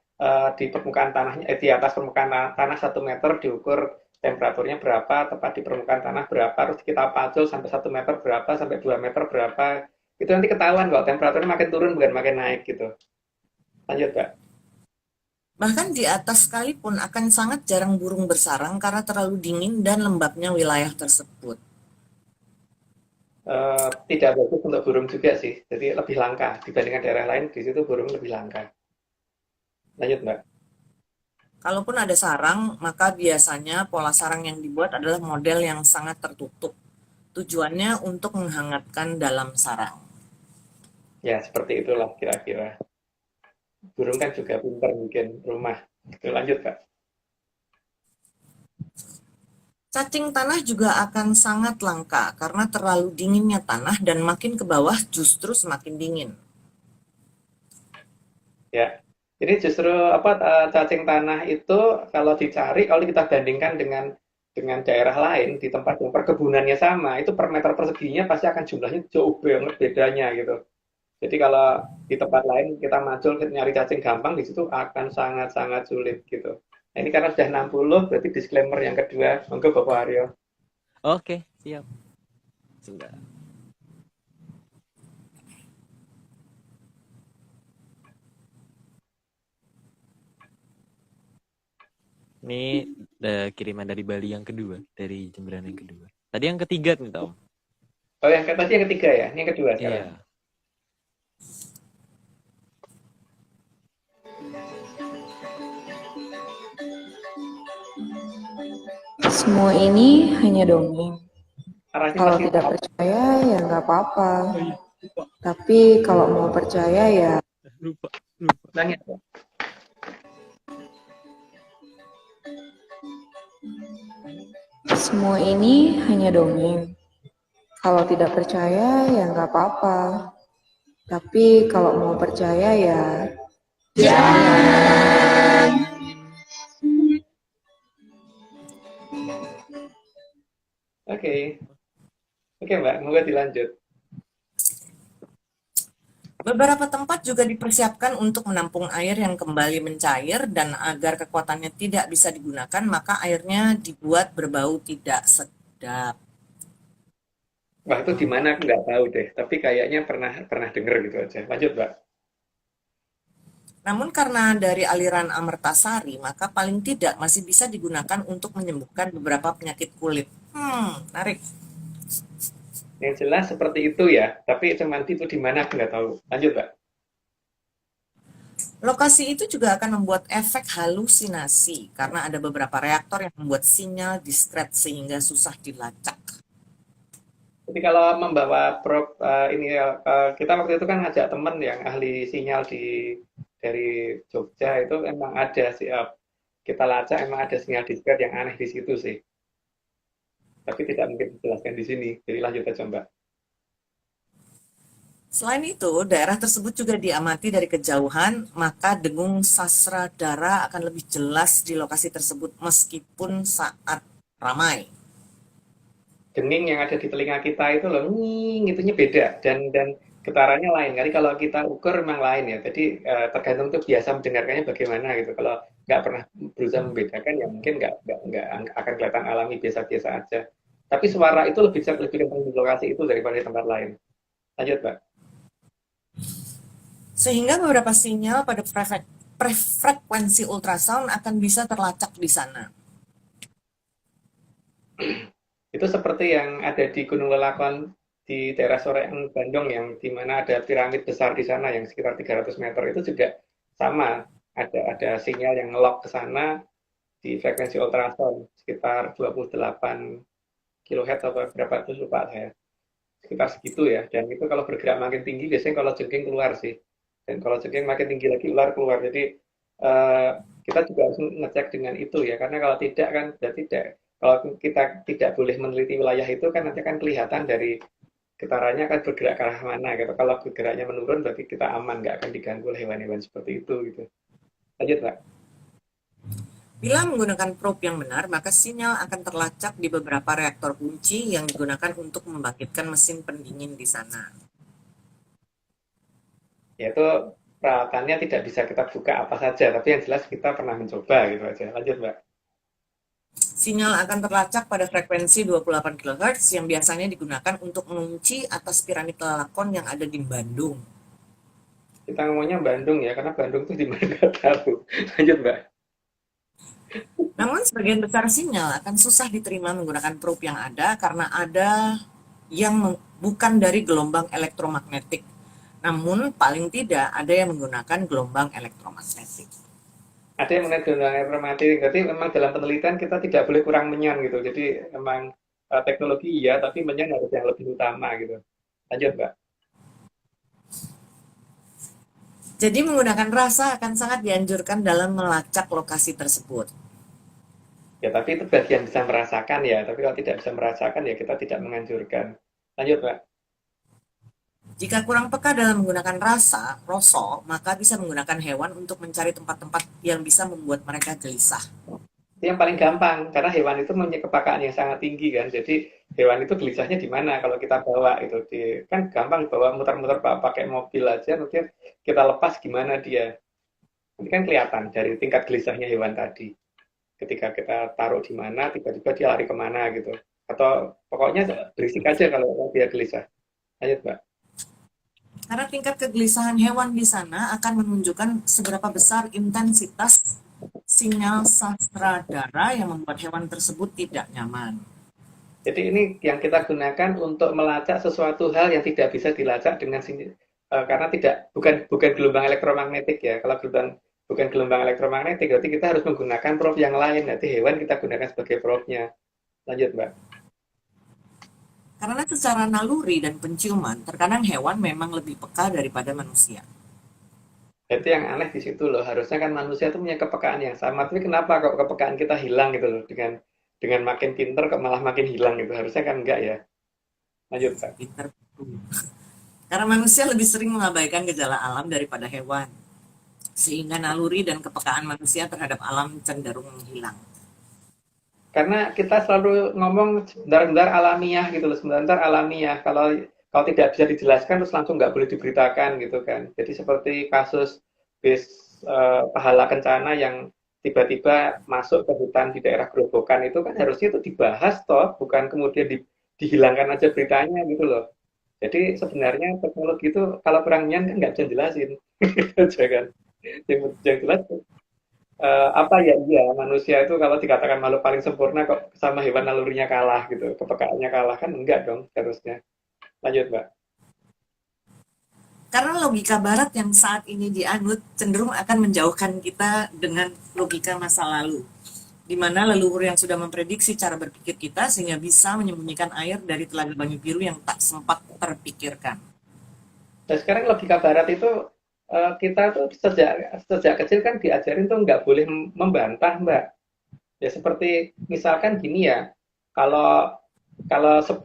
di permukaan tanahnya, di atas permukaan tanah 1 meter diukur temperaturnya berapa, tepat di permukaan tanah berapa, terus kita pacul sampai 1 meter berapa, sampai 2 meter berapa. Itu nanti ketahuan kalau temperaturnya makin turun bukan makin naik gitu. Lanjut, Mbak. Bahkan di atas sekalipun akan sangat jarang burung bersarang karena terlalu dingin dan lembabnya wilayah tersebut. tidak bagus untuk burung juga sih. Jadi lebih langka dibandingkan daerah lain, di situ burung lebih langka. Lanjut, Mbak. Kalaupun ada sarang, maka biasanya pola sarang yang dibuat adalah model yang sangat tertutup. Tujuannya untuk menghangatkan dalam sarang. Ya, seperti itulah kira-kira. Burung kan juga pintar bikin rumah. Itu lanjut, Kak. Cacing tanah juga akan sangat langka karena terlalu dinginnya tanah dan makin ke bawah justru semakin dingin. Ya. Jadi justru apa cacing tanah itu kalau dicari, kalau kita bandingkan dengan daerah lain di tempat yang perkebunannya sama, itu per meter perseginya pasti akan jumlahnya jauh banget bedanya gitu. Jadi kalau di tempat lain kita macul nyari cacing gampang, di situ akan sangat-sangat sulit gitu. Nah, ini karena sudah 60, berarti disclaimer yang kedua. Monggo Bapak Aryo. Oke, siap. Sudah. Ini kiriman dari Bali yang kedua, dari Jemberan yang kedua. Tadi yang ketiga nih, Tom. Oh, yang tadi yang ketiga ya, ini yang kedua sekarang. Iya. Semua ini hanya dongeng. Arahnya Kalau masih tidak percaya ya nggak apa-apa. Tapi kalau mau percaya ya Lupa. nangis. semua ini hanya dongeng. Kalau tidak percaya ya nggak apa-apa. Tapi kalau mau percaya ya Oke. Oke, Mbak, moga dilanjut. Beberapa tempat juga dipersiapkan untuk menampung air yang kembali mencair dan agar kekuatannya tidak bisa digunakan, maka airnya dibuat berbau tidak sedap. Wah, itu di mana aku nggak tahu deh, tapi kayaknya pernah pernah dengar gitu aja. Lanjut, Mbak. Namun karena dari aliran Amertasari, maka paling tidak masih bisa digunakan untuk menyembuhkan beberapa penyakit kulit. Menarik. Yang jelas seperti itu ya, tapi cuman itu di mana aku nggak tahu. Lanjut, Mbak. Lokasi itu juga akan membuat efek halusinasi karena ada beberapa reaktor yang membuat sinyal diskret sehingga susah dilacak. Jadi kalau membawa probe ini kita waktu itu kan ngajak temen yang ahli sinyal dari Jogja itu emang ada sih kita lacak emang ada sinyal diskret yang aneh di situ sih. Tapi tidak mungkin dijelaskan di sini. Jadi lanjut aja, Mbak. Selain itu, daerah tersebut juga diamati dari kejauhan, maka dengung sasradara akan lebih jelas di lokasi tersebut meskipun saat ramai. Denging yang ada di telinga kita itu loh, nging, itunya beda dan getarannya lain. Kali kalau kita ukur memang lain ya. Jadi tergantung tuh biasa mendengarkannya bagaimana gitu. Kalau nggak pernah berusaha membedakan ya mungkin nggak akan kelihatan alami biasa-biasa aja. Tapi suara itu lebih kencang di lokasi itu daripada di tempat lain. Lanjut, Mbak. Sehingga beberapa sinyal pada frekuensi ultrasound akan bisa terlacak di sana. Itu seperti yang ada di Gunung Lelakon di daerah Soreang, Bandung yang di mana ada piramid besar di sana yang sekitar 300 meter itu juga sama. Ada sinyal yang ngelok ke sana di frekuensi ultrasound sekitar 28 kHz atau berapa itu lupa saya. Sekitar segitu ya. Dan itu kalau bergerak makin tinggi biasanya kalau jengking keluar sih. Dan kalau jengking makin tinggi lagi ular keluar. Jadi eh, kita juga harus ngecek dengan itu ya. Karena kalau tidak kan berarti tidak. Kalau kita tidak boleh meneliti wilayah itu kan nanti akan kelihatan dari getarannya akan bergerak ke arah mana gitu. Kalau bergeraknya menurun berarti kita aman, nggak akan diganggu oleh hewan-hewan seperti itu gitu. Lanjut, Pak. Bila menggunakan probe yang benar, maka sinyal akan terlacak di beberapa reaktor kunci yang digunakan untuk membangkitkan mesin pendingin di sana. Yaitu peralatannya tidak bisa kita buka apa saja, tapi yang jelas kita pernah mencoba gitu aja. Lanjut, Mbak. Sinyal akan terlacak pada frekuensi 28 kHz yang biasanya digunakan untuk mengunci atas piramid lelakon yang ada di Bandung. Kita ngomongnya Bandung ya, karena Bandung tuh di mana nggak tahu. Lanjut, Mbak. Namun sebagian besar sinyal akan susah diterima menggunakan probe yang ada karena ada yang bukan dari gelombang elektromagnetik. Namun paling tidak ada yang menggunakan gelombang elektromagnetik. Ada yang mengenai gelombang elektromagnetik. Jadi memang dalam penelitian kita tidak boleh kurang menyan gitu. Jadi memang teknologi iya, tapi menyan harus yang lebih utama gitu. Lanjut, Mbak. Jadi menggunakan rasa akan sangat dianjurkan dalam melacak lokasi tersebut. Ya, tapi itu bagi yang bisa merasakan ya. Tapi kalau tidak bisa merasakan ya kita tidak menganjurkan. Lanjut, Mbak. Jika kurang peka dalam menggunakan rasa, rasa, maka bisa menggunakan hewan untuk mencari tempat-tempat yang bisa membuat mereka gelisah. Itu yang paling gampang karena hewan itu punya kepekaan yang sangat tinggi kan. Jadi hewan itu gelisahnya di mana kalau kita bawa itu kan gampang bawa muter-muter pakai mobil aja nanti kita lepas gimana dia. Ini kan kelihatan dari tingkat gelisahnya hewan tadi. Ketika kita taruh di mana tiba-tiba dia lari kemana gitu. Atau pokoknya berisik aja kalau dia gelisah. Lanjut, Mbak. Karena tingkat kegelisahan hewan di sana akan menunjukkan seberapa besar intensitas sinyal sastra darah yang membuat hewan tersebut tidak nyaman. Jadi ini yang kita gunakan untuk melacak sesuatu hal yang tidak bisa dilacak dengan karena tidak bukan gelombang elektromagnetik ya. Kalau bukan gelombang elektromagnetik, berarti kita harus menggunakan probe yang lain. Nanti hewan kita gunakan sebagai probe-nya. Lanjut, Mbak. Karena secara naluri dan penciuman, terkadang hewan memang lebih peka daripada manusia. Itu yang aneh di situ loh. Harusnya kan manusia itu punya kepekaan yang sama. Tapi kenapa kok kepekaan kita hilang gitu loh? Dengan makin pinter kok malah makin hilang gitu. Harusnya kan enggak ya. Lanjut, Mbak. Pinter. Karena manusia lebih sering mengabaikan gejala alam daripada hewan, sehingga naluri dan kepekaan manusia terhadap alam cenderung menghilang. Karena kita selalu ngomong sebentar-bentar alamiah gitu loh, sebentar alamiah. Kalau tidak bisa dijelaskan terus langsung nggak boleh diberitakan gitu kan. Jadi seperti kasus bis pahala kencana yang tiba-tiba masuk ke hutan di daerah Grobogan itu kan harusnya itu dibahas toh, bukan kemudian dihilangkan aja beritanya gitu loh. Jadi sebenarnya teknologi itu kalau kurang nyan kan nggak bisa jelasin, gitu aja kan. Yang jelas apa ya iya manusia itu kalau dikatakan makhluk paling sempurna kok sama hewan nalurinya kalah gitu, kepekaannya kalah kan enggak dong harusnya. Lanjut, Mbak. Karena logika barat yang saat ini dianut cenderung akan menjauhkan kita dengan logika masa lalu, di mana leluhur yang sudah memprediksi cara berpikir kita sehingga bisa menyembunyikan air dari telaga Banyu Biru yang tak sempat terpikirkan. Dan sekarang logika barat itu kita tuh sejak kecil kan diajarin tuh nggak boleh membantah, Mbak. Ya seperti misalkan gini ya, kalau kalau 10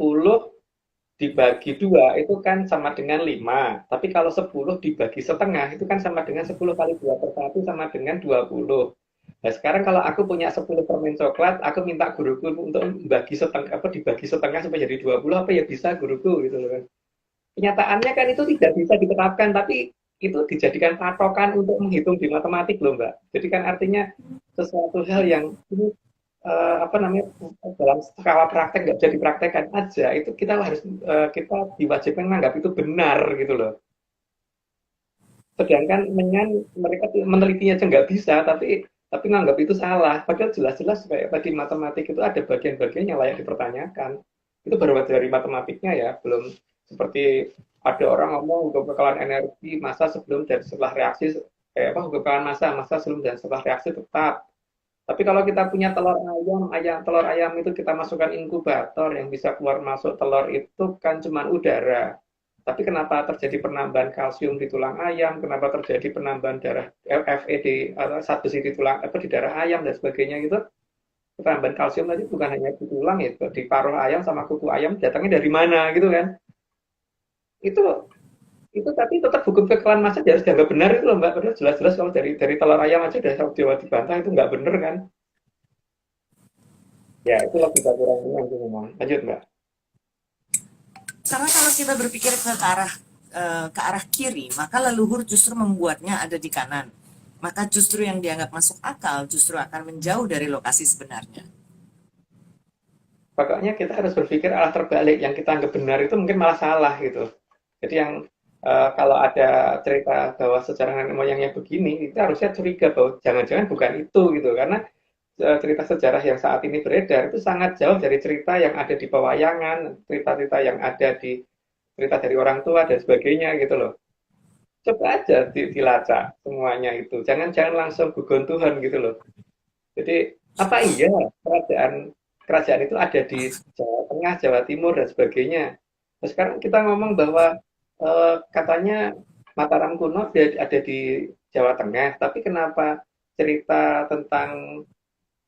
dibagi 2 itu kan sama dengan 5. Tapi kalau 10 dibagi setengah itu kan sama dengan 10 kali 2 per 1 sama dengan 20. Nah, sekarang kalau aku punya 10 permen coklat, aku minta guruku untuk bagi setengah apa dibagi setengah supaya jadi 20 apa ya bisa guruku gitu loh kan. Kenyataannya kan itu tidak bisa diterapkan, tapi itu dijadikan patokan untuk menghitung di matematik loh, Mbak. Jadi kan artinya sesuatu hal yang ini apa namanya dalam skala praktek nggak bisa dipraktekkan aja itu kita harus kita diwajibkan menganggap itu benar gitu loh. Sedangkan mereka menelitinya aja nggak bisa, tapi nganggap itu salah. Padahal jelas-jelas kayak tadi matematik itu ada bagian-bagian yang layak dipertanyakan. Itu baru dari matematiknya ya, belum seperti ada orang ngomong untuk kekalahan energi massa sebelum dan setelah reaksi kayak apa kekalahan massa sebelum dan setelah reaksi tetap. Tapi kalau kita punya telur ayam itu kita masukkan inkubator yang bisa keluar masuk telur itu kan cuma udara. Tapi kenapa terjadi penambahan kalsium di tulang ayam? Kenapa terjadi penambahan darah Fe atau satu di tulang apa di darah ayam dan sebagainya gitu? Penambahan kalsium tadi bukan hanya di tulang ya, di paruh ayam sama kuku ayam datangnya dari mana gitu kan? Itu itu tapi tetap hukum kekalahan massa harus dianggap benar itu loh Mbak. Padahal jelas-jelas kalau dari telur ayam aja udah jauh dibantah itu nggak bener kan? Ya itu logika kurangnya itu memang. Lanjut Mbak. Karena kalau kita berpikir ke arah kiri, maka leluhur justru membuatnya ada di kanan. Maka justru yang dianggap masuk akal justru akan menjauh dari lokasi sebenarnya. Pokoknya kita harus berpikir arah terbalik. Yang kita anggap benar itu mungkin malah salah gitu. Jadi yang kalau ada cerita bahwa sejarah nenek moyangnya begini, kita harusnya curiga bahwa jangan-jangan bukan itu gitu. Karena cerita sejarah yang saat ini beredar itu sangat jauh dari cerita yang ada di pewayangan, cerita-cerita yang ada di cerita dari orang tua dan sebagainya gitu loh. Coba aja dilacak semuanya itu. Jangan langsung gugon Tuhan gitu loh. Jadi apa iya kerajaan kerajaan itu ada di Jawa Tengah, Jawa Timur dan sebagainya. Nah, sekarang kita ngomong bahwa katanya Mataram kuno ada di Jawa Tengah, tapi kenapa cerita tentang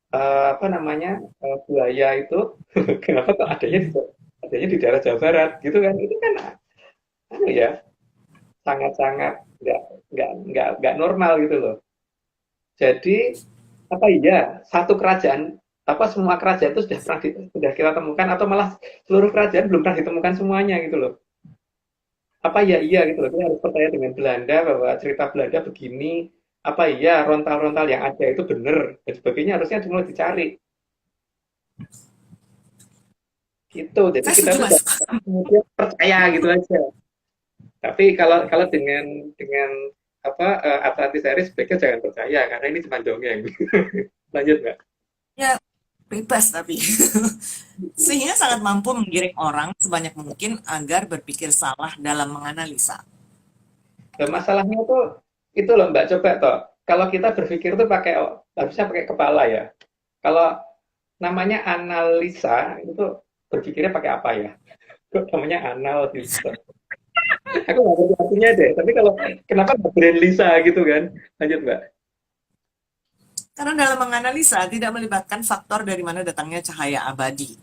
apa namanya buaya itu kenapa kok adanya di daerah Jawa Barat gitu kan? Itu kan anu ya sangat-sangat nggak normal gitu loh. Jadi apa iya satu kerajaan apa semua kerajaan itu sudah kita temukan atau malah seluruh kerajaan belum pernah ditemukan semuanya gitu loh. Apa ya iya gitu loh. Kita harus percaya dengan Belanda bahwa cerita Belanda begini. Apa iya rontal-rontal yang ada itu benar dan sebagainya harusnya mulai dicari gitu. Jadi Saya kita setuju tuh Mas. kemudian percaya gitu aja. Tapi kalau kalau dengan apa Atlantis series sebaiknya jangan percaya karena ini cuma dongeng. Lanjut nggak? Ya, bebas tapi. Sehingga sangat mampu menggiring orang sebanyak mungkin agar berpikir salah dalam menganalisa. Nah, masalahnya tuh itu loh Mbak coba toh. Kalau kita berpikir tuh pakai harusnya pakai kepala ya. Kalau namanya analisa itu berpikirnya pakai apa ya? Kok namanya analisa? Aku nggak ngerti artinya deh. Tapi kalau kenapa nggak brand Lisa gitu kan? Lanjut Mbak. Karena dalam menganalisa tidak melibatkan faktor dari mana datangnya cahaya abadi,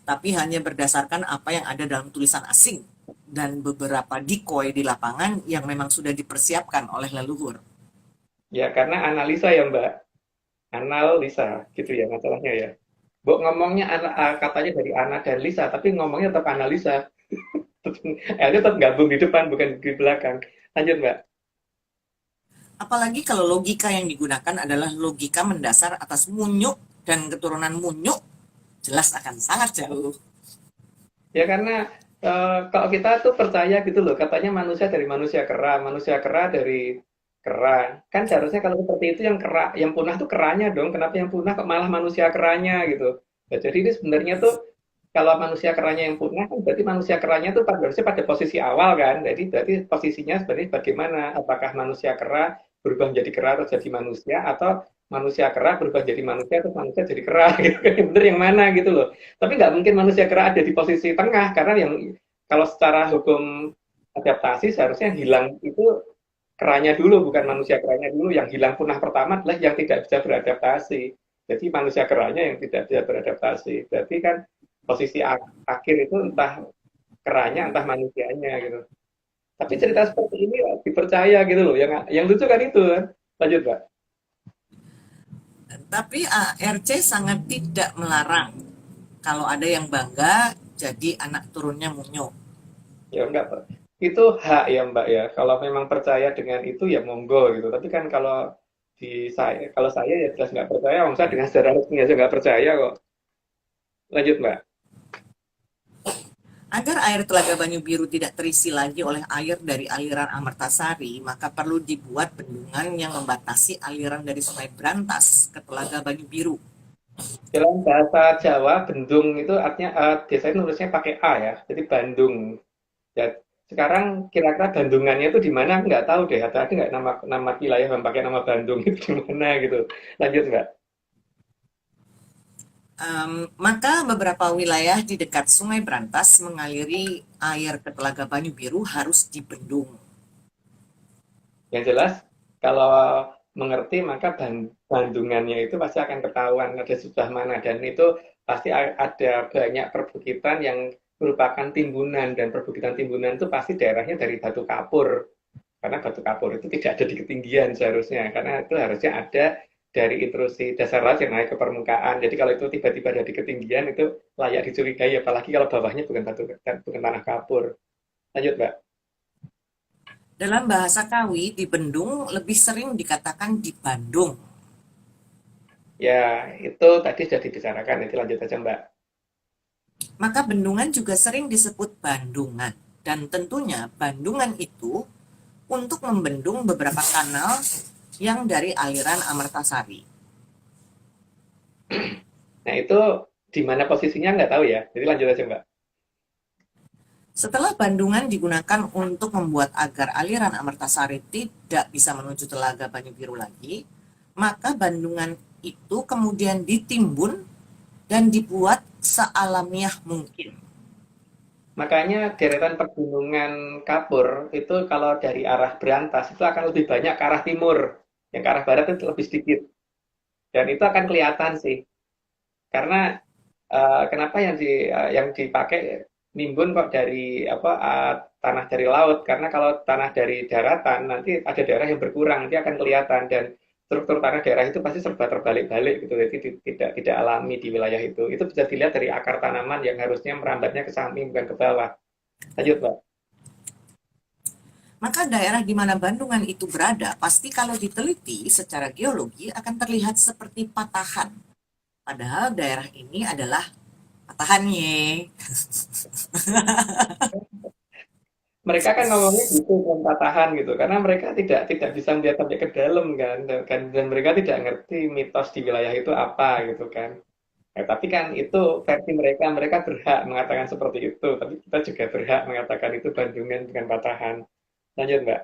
tapi hanya berdasarkan apa yang ada dalam tulisan asing dan beberapa decoy di lapangan yang memang sudah dipersiapkan oleh leluhur. Ya karena analisa ya Mbak. Analisa gitu ya masalahnya ya. Mbok ngomongnya katanya dari Ana dan Lisa, tapi ngomongnya tetap analisa. Tetap gabung di depan bukan di belakang. Lanjut Mbak. Apalagi kalau logika yang digunakan adalah logika mendasar atas munyuk dan keturunan munyuk, jelas akan sangat jauh. Ya karena kalau kita tuh percaya gitu loh, katanya manusia kera dari kera. Kan seharusnya kalau seperti itu yang kera, yang punah tuh keranya dong. Kenapa yang punah kok malah manusia keranya gitu? Nah, jadi ini sebenarnya tuh kalau manusia keranya yang punah kan berarti manusia keranya tuh harusnya pada posisi awal kan. Jadi berarti posisinya sebenarnya bagaimana? Apakah manusia kera berubah menjadi kera atau jadi manusia atau manusia kera berubah jadi manusia atau manusia jadi kera gitu kan? Yang bener yang mana gitu loh. Tapi nggak mungkin manusia kera ada di posisi tengah karena yang kalau secara hukum adaptasi seharusnya hilang itu keranya dulu bukan manusia keranya dulu. Yang hilang punah pertama adalah yang tidak bisa beradaptasi. Jadi manusia keranya yang tidak bisa beradaptasi. Berarti kan posisi akhir itu entah keranya entah manusianya gitu. Tapi cerita seperti ini ya, dipercaya gitu loh. Yang lucu kan itu kan. Lanjut Pak. Tapi ARC sangat tidak melarang kalau ada yang bangga jadi anak turunnya Munyo. Ya enggak Pak. Itu hak ya Mbak ya. Kalau memang percaya dengan itu ya monggo gitu. Tapi kan kalau saya ya jelas nggak percaya. Saya dengan secara resmi aja nggak percaya kok. Lanjut Mbak. Agar air Telaga Banyu Biru tidak terisi lagi oleh air dari aliran Amertasari, maka perlu dibuat bendungan yang membatasi aliran dari Sungai Brantas ke Telaga Banyu Biru. Dalam bahasa Jawa, bendung itu artinya biasanya nulisnya pakai A ya. Jadi Bandung. Ya, sekarang kira-kira bandungannya itu di mana? Nggak tahu deh. Ada nggak nama wilayah yang pakai nama Bandung itu di mana gitu. Lanjut nggak? Maka beberapa wilayah di dekat Sungai Brantas mengaliri air ke Telaga Banyu Biru harus dibendung. Yang jelas, kalau mengerti maka bandungannya itu pasti akan ketahuan ada di sebelah mana. Dan itu pasti ada banyak perbukitan yang merupakan timbunan. Dan perbukitan timbunan itu pasti daerahnya dari batu kapur. Karena batu kapur itu tidak ada di ketinggian seharusnya. Karena itu harusnya ada dari intrusi dasar laut yang naik ke permukaan. Jadi kalau itu tiba-tiba ada di ketinggian itu layak dicurigai. Apalagi kalau bawahnya bukan tanah kapur. Lanjut, Mbak. Dalam bahasa Kawi, di Bendung lebih sering dikatakan di Bandung. Ya, itu tadi sudah dibicarakan. Nanti lanjut aja, Mbak. Maka bendungan juga sering disebut bandungan. Dan tentunya bandungan itu untuk membendung beberapa kanal yang dari aliran Amertasari. Nah, itu di mana posisinya nggak tahu ya. Jadi lanjut aja, Mbak. Setelah bandungan digunakan untuk membuat agar aliran Amertasari tidak bisa menuju Telaga Banyu Biru lagi, maka bandungan itu kemudian ditimbun dan dibuat sealamiah mungkin. Makanya deretan pegunungan kapur itu kalau dari arah Berantas itu akan lebih banyak ke arah timur, yang ke arah barat itu lebih sedikit. Dan itu akan kelihatan sih, karena kenapa yang dipakai nimbun kok dari apa tanah dari laut? Karena kalau tanah dari daratan nanti ada daerah yang berkurang, nanti akan kelihatan dan struktur tanah daerah itu pasti serba terbalik-balik gitu, jadi tidak alami di wilayah itu. Itu bisa dilihat dari akar tanaman yang harusnya merambatnya ke samping bukan ke bawah. Lanjut, Mbak. Maka daerah di mana bandungan itu berada pasti kalau diteliti secara geologi akan terlihat seperti patahan. Padahal daerah ini adalah patahannya. Mereka kan ngomongnya gitu dalam patahan gitu, karena mereka tidak bisa melihat sampai ke dalam dan mereka tidak ngerti mitos di wilayah itu apa gitu kan. Tapi kan itu versi mereka, mereka berhak mengatakan seperti itu, tapi kita juga berhak mengatakan itu bandungan bukan patahan. Lanjut, Mbak.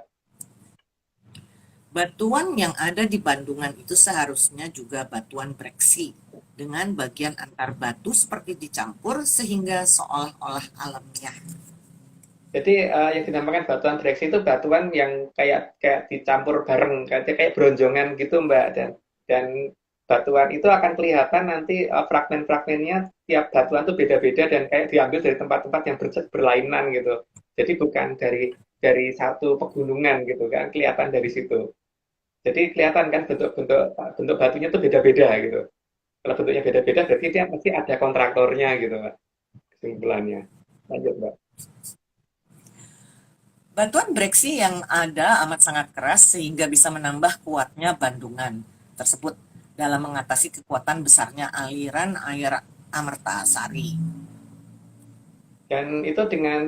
Batuan yang ada di bandungan itu seharusnya juga batuan breksi dengan bagian antar batu seperti dicampur sehingga seolah-olah alamiah. Jadi yang dinamakan batuan breksi itu batuan yang kayak kayak dicampur bareng, kayak bronjongan gitu, Mbak. Dan batuan itu akan kelihatan nanti fragmen-fragmennya tiap batuan itu beda-beda dan kayak diambil dari tempat-tempat yang berlainan gitu. Jadi bukan dari satu pegunungan gitu kan, kelihatan dari situ. Jadi kelihatan kan bentuk-bentuk bentuk batunya itu beda-beda gitu. Kalau bentuknya beda-beda berarti dia pasti ada kontraktornya gitu, Mbak. Kesimpulannya. Lanjut, Mbak. Batuan breksi yang ada amat sangat keras sehingga bisa menambah kuatnya bandungan tersebut dalam mengatasi kekuatan besarnya aliran air Amertasari. Dan itu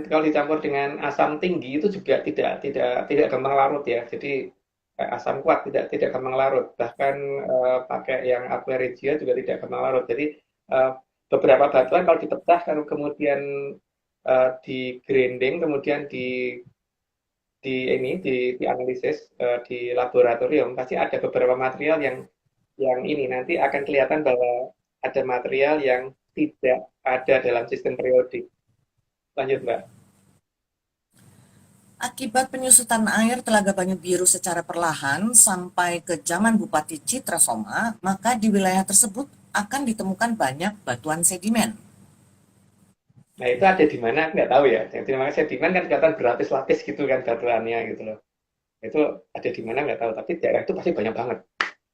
kalau dicampur dengan asam tinggi itu juga tidak gampang larut ya. Jadi asam kuat tidak gampang larut. Bahkan pakai yang aqua regia juga tidak gampang larut. Jadi eh, beberapa batuan kalau dipecah kalau kemudian di grinding kemudian dianalisis di laboratorium pasti ada beberapa material yang ini nanti akan kelihatan bahwa ada material yang tidak ada dalam sistem periodik. Lanjut, Mbak. Akibat penyusutan air Telaga Banyu Biru secara perlahan sampai ke zaman Bupati Citrasoma, maka di wilayah tersebut akan ditemukan banyak batuan sedimen. Nah, itu ada di mana? Aku nggak tahu ya. Yang namanya sedimen kan kelihatan berlapis-lapis gitu kan batuannya gitu loh. Itu ada di mana nggak tahu. Tapi daerah itu pasti banyak banget.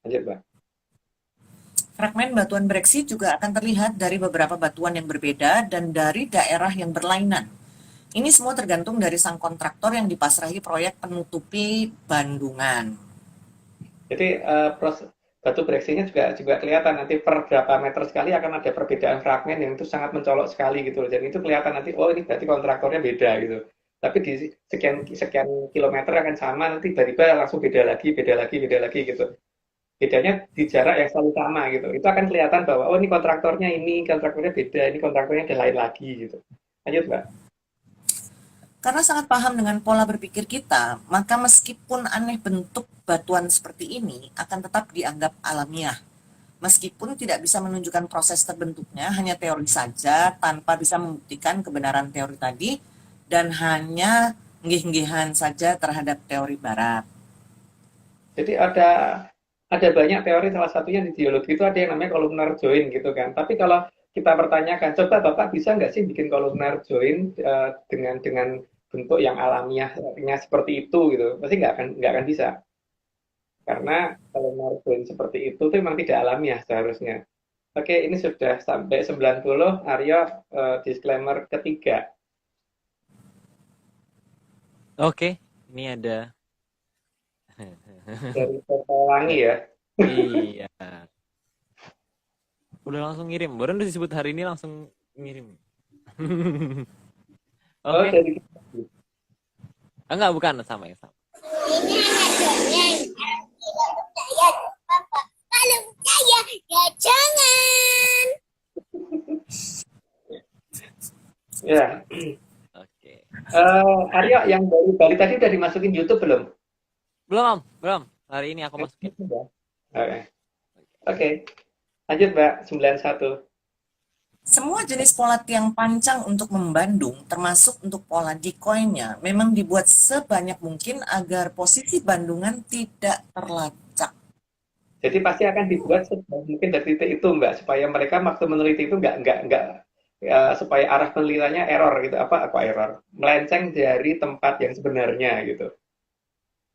Lanjut, Mbak. Fragmen batuan breksi juga akan terlihat dari beberapa batuan yang berbeda dan dari daerah yang berlainan. Ini semua tergantung dari sang kontraktor yang dipasrahi proyek penutupi bandungan. Jadi proses batu breksinya juga kelihatan nanti per berapa meter sekali akan ada perbedaan fragmen yang itu sangat mencolok sekali gitu loh. Jadi itu kelihatan nanti oh ini berarti kontraktornya beda gitu. Tapi di sekian sekian kilometer akan sama nanti tiba-tiba langsung beda lagi gitu. Bedanya di jarak yang selalu sama gitu. Itu akan kelihatan bahwa oh ini kontraktornya beda, ini kontraktornya ada lain lagi gitu. Lanjut, Mbak. Karena sangat paham dengan pola berpikir kita, maka meskipun aneh bentuk batuan seperti ini akan tetap dianggap alamiah. Meskipun tidak bisa menunjukkan proses terbentuknya, hanya teori saja tanpa bisa membuktikan kebenaran teori tadi dan hanya nggih-nggihan saja terhadap teori barat. Jadi ada banyak teori, salah satunya di geologi itu ada yang namanya columnar join gitu kan. Tapi kalau kita pertanyakan, coba Bapak bisa nggak sih bikin columnar join dengan bentuk yang alamiahnya seperti itu gitu? Pasti nggak akan bisa. Karena columnar join seperti itu tuh memang tidak alamiah seharusnya. Oke, ini sudah sampai 90. Aryo, disclaimer ketiga. Oke, ini ada. Dari Petualangi ya. Iya. Udah langsung ngirim. Baru udah disebut hari ini langsung ngirim. Oh, Oke. dari Enggak, bukan sama yang sama. Ini anak dongeng. Kalau tidak percaya, Bapak. Kalau percaya, ya jangan. ya. Oke. Aryo, yang dari Bali tadi udah dimasukin YouTube belum? Belum, Om. Belum. Hari ini aku masukin. Sudah. Oke. Oke. Lanjut, Mbak. 91. Semua jenis pola tiang pancang untuk membandung, termasuk untuk pola decoy-nya, memang dibuat sebanyak mungkin agar posisi bandungan tidak terlacak. Jadi pasti akan dibuat sebanyak mungkin dari titik itu, Mbak, supaya mereka waktu meneliti itu nggak supaya arah penelitiannya error gitu, apa error, melenceng dari tempat yang sebenarnya gitu.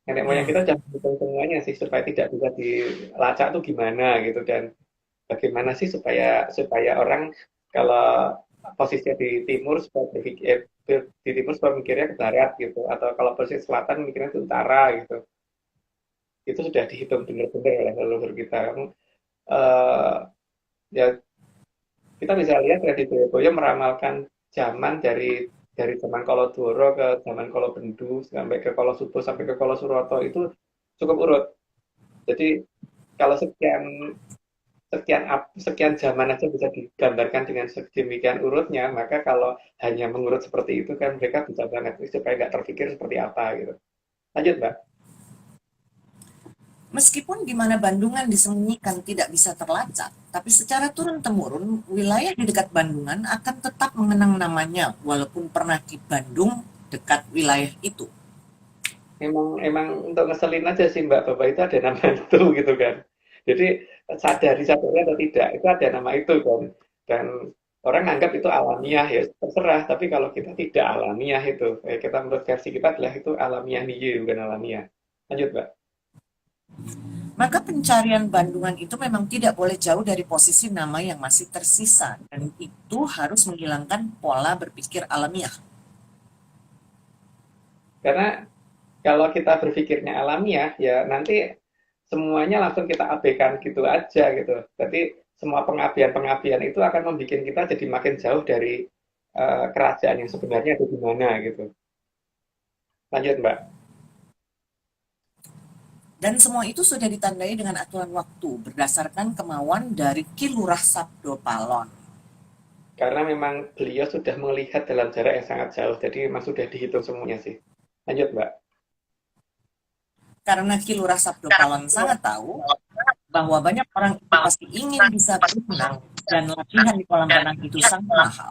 Nenek moyang kita Hmm. jangan hitung semuanya sih supaya tidak bisa dilacak tuh gimana gitu, dan bagaimana sih supaya supaya orang kalau posisinya di timur supaya berpikir di timur supaya mikirnya ke barat gitu, atau kalau posisi selatan mikirnya ke utara gitu. Itu sudah dihitung benar-benar oleh leluhur kita. Eh, ya kita bisa lihat Redi Jayabaya meramalkan zaman dari zaman Koloduro ke zaman Kolobendu sampai ke Kolosubo sampai ke Kolosuroto itu cukup urut. Jadi kalau sekian sekian sekian zaman aja bisa digambarkan dengan sedemikian urutnya, maka kalau hanya mengurut seperti itu kan mereka bisa banget supaya nggak terpikir seperti apa gitu. Lanjut, Mbak. Meskipun di mana Bandungan disembunyikan tidak bisa terlacak, tapi secara turun-temurun, wilayah di dekat Bandungan akan tetap mengenang namanya walaupun pernah di Bandung dekat wilayah itu. Emang untuk ngeselin aja sih Mbak, Bapak itu ada nama itu gitu kan. Jadi sadari atau tidak, itu ada nama itu kan. Dan orang anggap itu alamiah ya, terserah. Tapi kalau kita tidak alamiah itu, kita menurut versi kita adalah itu alamiah nih, bukan alamiah. Lanjut Mbak. Maka pencarian Bandungan itu memang tidak boleh jauh dari posisi nama yang masih tersisa, dan itu harus menghilangkan pola berpikir alamiah. Karena kalau kita berpikirnya alamiah, ya nanti semuanya langsung kita abaikan gitu aja gitu. Jadi semua pengabdian-pengabdian itu akan membuat kita jadi makin jauh dari kerajaan yang sebenarnya ada di mana gitu. Lanjut Mbak. Dan semua itu sudah ditandai dengan aturan waktu berdasarkan kemauan dari Ki Lurah Sabdo Palon. Karena memang beliau sudah melihat dalam jarak yang sangat jauh, jadi memang sudah dihitung semuanya sih. Lanjut Mbak. Karena Ki Lurah Sabdo Palon sangat tahu bahwa banyak orang itu pasti ingin bisa berenang, dan latihan di kolam renang itu sangat mahal.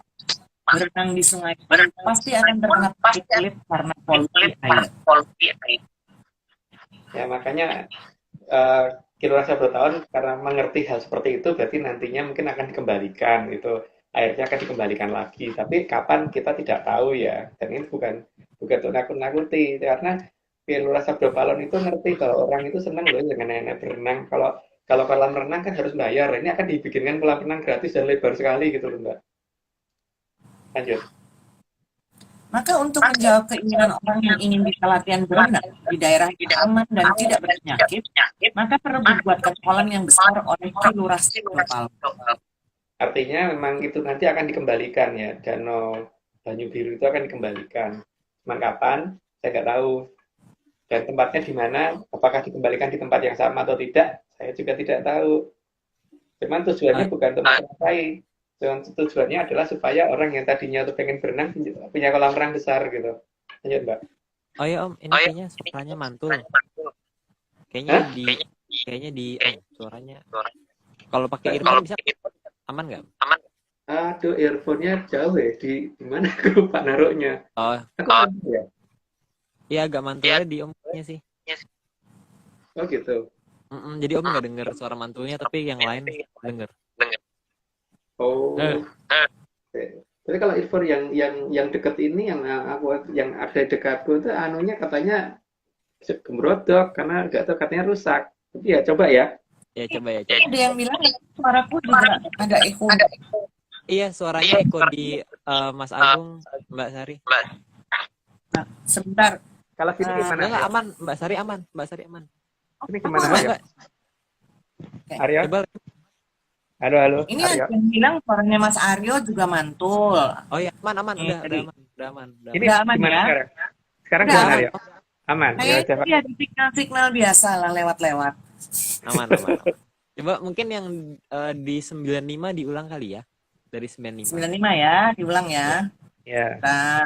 Berenang di sungai pun pasti akan terkena penyakit kulit karena polusi air. Ya makanya uh, Kilurasa bertahun karena mengerti hal seperti itu, berarti nantinya mungkin akan dikembalikan itu, airnya akan dikembalikan lagi. Tapi kapan kita tidak tahu ya. Dan ini bukan untuk nakut-nakuti, karena Kilurasa Palon itu ngerti bahwa orang itu senang loh dengan nenek berenang. Kalau kalau kolam renang kan harus bayar. Ini akan dibikinkan kolam renang gratis dan lebar sekali gitu loh Mbak. Lanjut. Maka untuk menjawab keinginan orang yang ingin bisa latihan berenang di daerah yang aman dan tidak berpenyakit, maka perlu dibuatkan kolam yang besar oleh Ki Lurah Sabdo Palon. Artinya memang itu nanti akan dikembalikan ya, Danau Banyu Biru itu akan dikembalikan. Cuman kapan? Saya nggak tahu. Dan tempatnya di mana? Apakah dikembalikan di tempat yang sama atau tidak? Saya juga tidak tahu. Cuman tujuannya bukan untuk mencapai. Tujuannya adalah supaya orang yang tadinya tuh pengen berenang punya kolam renang besar gitu. Lanjut Mbak. Oh ya Om, ini kayaknya suaranya mantul. Kayaknya Hah? di suaranya. Kalau pakai earphone bisa aman nggak? Aduh, earphone-nya jauh ya. Di mana aku lupa naruhnya. Oh, Aku mantul ya? iya agak mantulnya di Omnya sih. Oh gitu. Jadi Om nggak denger suara mantulnya, tapi yang lain denger. Oh. Tapi kalau earphone yang deket ini yang ada dekatku itu anunya katanya gemrodok karena nggak tahu katanya rusak. Tapi ya coba ya. Ya coba ya. Ada yang bilang suaraku juga ada echo. Iya suaranya eko di Mas Agung, Mbak Sari. Nah, sebentar. Kalau sini gimana? Enggak aman, Mbak Sari aman. Ini gimana Coba, ya? Mbak. Aryo? Coba. Halo. Ini Aryo. ada yang bilang suaranya Mas Aryo juga mantul. Oh ya, aman, udah aman. Ini Udah aman gimana ya? sekarang? Sekarang Udah gimana aman. Aryo? Aman. Ya, Kayaknya coba. dia di signal-signal biasa lah lewat-lewat. Aman. Coba mungkin yang di 95 diulang kali ya. Dari 95. 95 ya, diulang ya. Ya. Nah,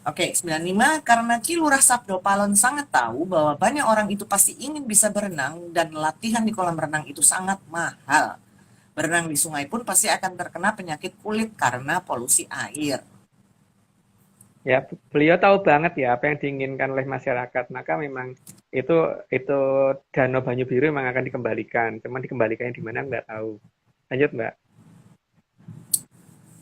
Oke, 95, karena Ki Lurah Sabdo Palon sangat tahu bahwa banyak orang itu pasti ingin bisa berenang dan latihan di kolam renang itu sangat mahal. Berenang di sungai pun pasti akan terkena penyakit kulit karena polusi air. Ya, beliau tahu banget ya apa yang diinginkan oleh masyarakat. Maka memang itu Danau Banyu Biru memang akan dikembalikan. Cuman dikembalikannya di mana nggak tahu. Lanjut, Mbak.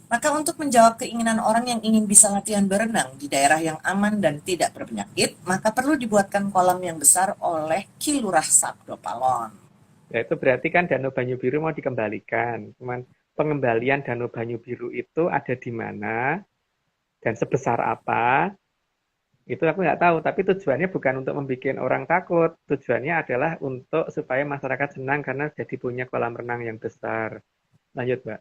Maka untuk menjawab keinginan orang yang ingin bisa latihan berenang di daerah yang aman dan tidak berpenyakit, maka perlu dibuatkan kolam yang besar oleh Ki Lurah Sabdo Palon. Ya, itu berarti kan Danau Banyu Biru mau dikembalikan. Cuman pengembalian Danau Banyu Biru itu ada di mana dan sebesar apa, itu aku nggak tahu. Tapi tujuannya bukan untuk membuat orang takut. Tujuannya adalah untuk supaya masyarakat senang karena jadi punya kolam renang yang besar. Lanjut, Mbak.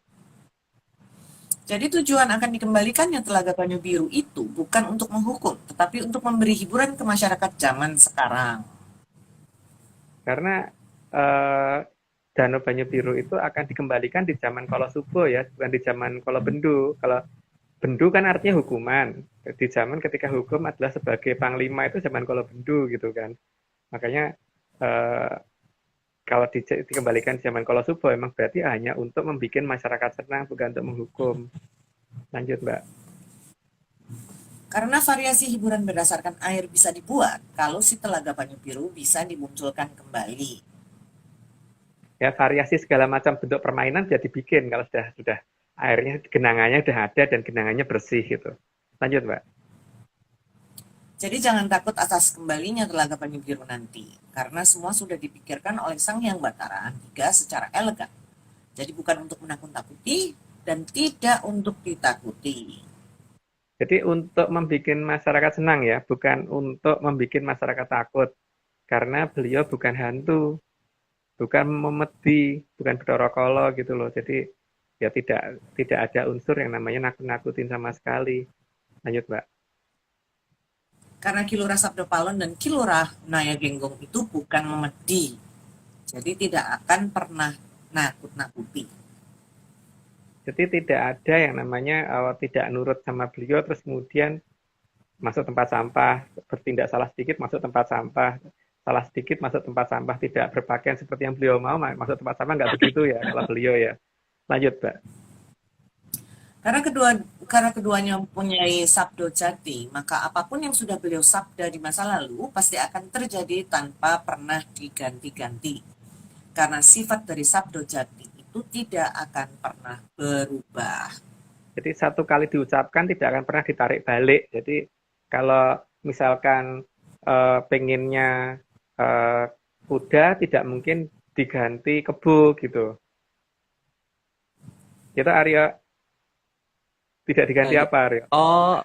Jadi tujuan akan dikembalikannya Telaga Banyu Biru itu bukan untuk menghukum, tetapi untuk memberi hiburan ke masyarakat zaman sekarang. Karena eh, Danau Banyu Biru itu akan dikembalikan di zaman Kala Subo ya, bukan di zaman Kala Bendu. Kalau Bendu kan artinya hukuman. Di zaman ketika hukum adalah sebagai panglima itu zaman Kala Bendu gitu kan. Makanya eh, kalau dikembalikan di zaman Kala Subo emang berarti hanya untuk membuat masyarakat senang bukan untuk menghukum. Lanjut, Mbak. Karena variasi hiburan berdasarkan air bisa dibuat kalau si Telaga Banyu Biru bisa dimunculkan kembali. Ya variasi segala macam bentuk permainan bisa dibikin kalau sudah airnya genangannya sudah ada dan genangannya bersih gitu. Lanjut, Mbak. Jadi jangan takut atas kembalinya Telaga Banyu Biru nanti, karena semua sudah dipikirkan oleh Sang Hyang Batara Tiga secara elegan. Jadi bukan untuk menakut-nakuti dan tidak untuk ditakuti. Jadi untuk membuat masyarakat senang ya, bukan untuk membuat masyarakat takut. Karena beliau bukan hantu, bukan memedi, bukan bedorokolo gitu loh. Jadi ya tidak ada unsur yang namanya nakut-nakutin sama sekali. Lanjut, Mbak. Karena Ki Lurah Sabdo Palon dan Ki Lurah Naya Genggong itu bukan memedi. Jadi tidak akan pernah nakut-nakuti. Jadi tidak ada yang namanya tidak nurut sama beliau terus kemudian masuk tempat sampah, bertindak salah sedikit masuk tempat sampah, salah sedikit masuk tempat sampah, tidak berpakaian seperti yang beliau mau masuk tempat sampah, nggak begitu ya kalau beliau ya. Lanjut, Mbak. Karena keduanya mempunyai sabdo jati, maka apapun yang sudah beliau sabda di masa lalu pasti akan terjadi tanpa pernah diganti-ganti. Karena sifat dari sabdo jati itu tidak akan pernah berubah. Jadi satu kali diucapkan tidak akan pernah ditarik balik. Jadi kalau misalkan pengennya kuda tidak mungkin diganti kebo gitu. Itu Aryo tidak diganti apa Aryo? Oh,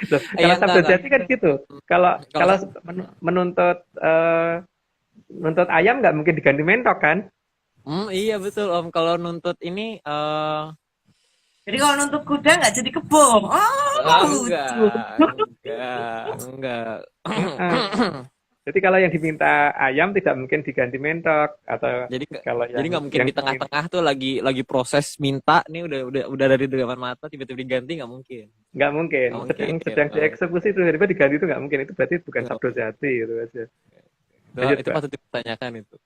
Loh, iya kalau sabdo jati kan gitu. Kalau Kalau menuntut nuntut ayam nggak mungkin diganti mentok kan? iya betul Om. Kalau nuntut ini Jadi kalau nuntut kuda nggak jadi kebo. Oh, lucu. enggak. Jadi kalau yang diminta ayam tidak mungkin diganti mentok atau Jadi kalau jadi nggak mungkin yang di tengah-tengah tuh lagi proses minta nih udah dari depan mata tiba-tiba diganti nggak mungkin. nggak mungkin. Nggak mungkin. Sedang dieksekusi itu tiba-tiba diganti itu nggak mungkin. Itu berarti bukan Nggak sabdo jati gitu aja. Itu, Lanjut, itu Mbak. patut dipertanyakan itu.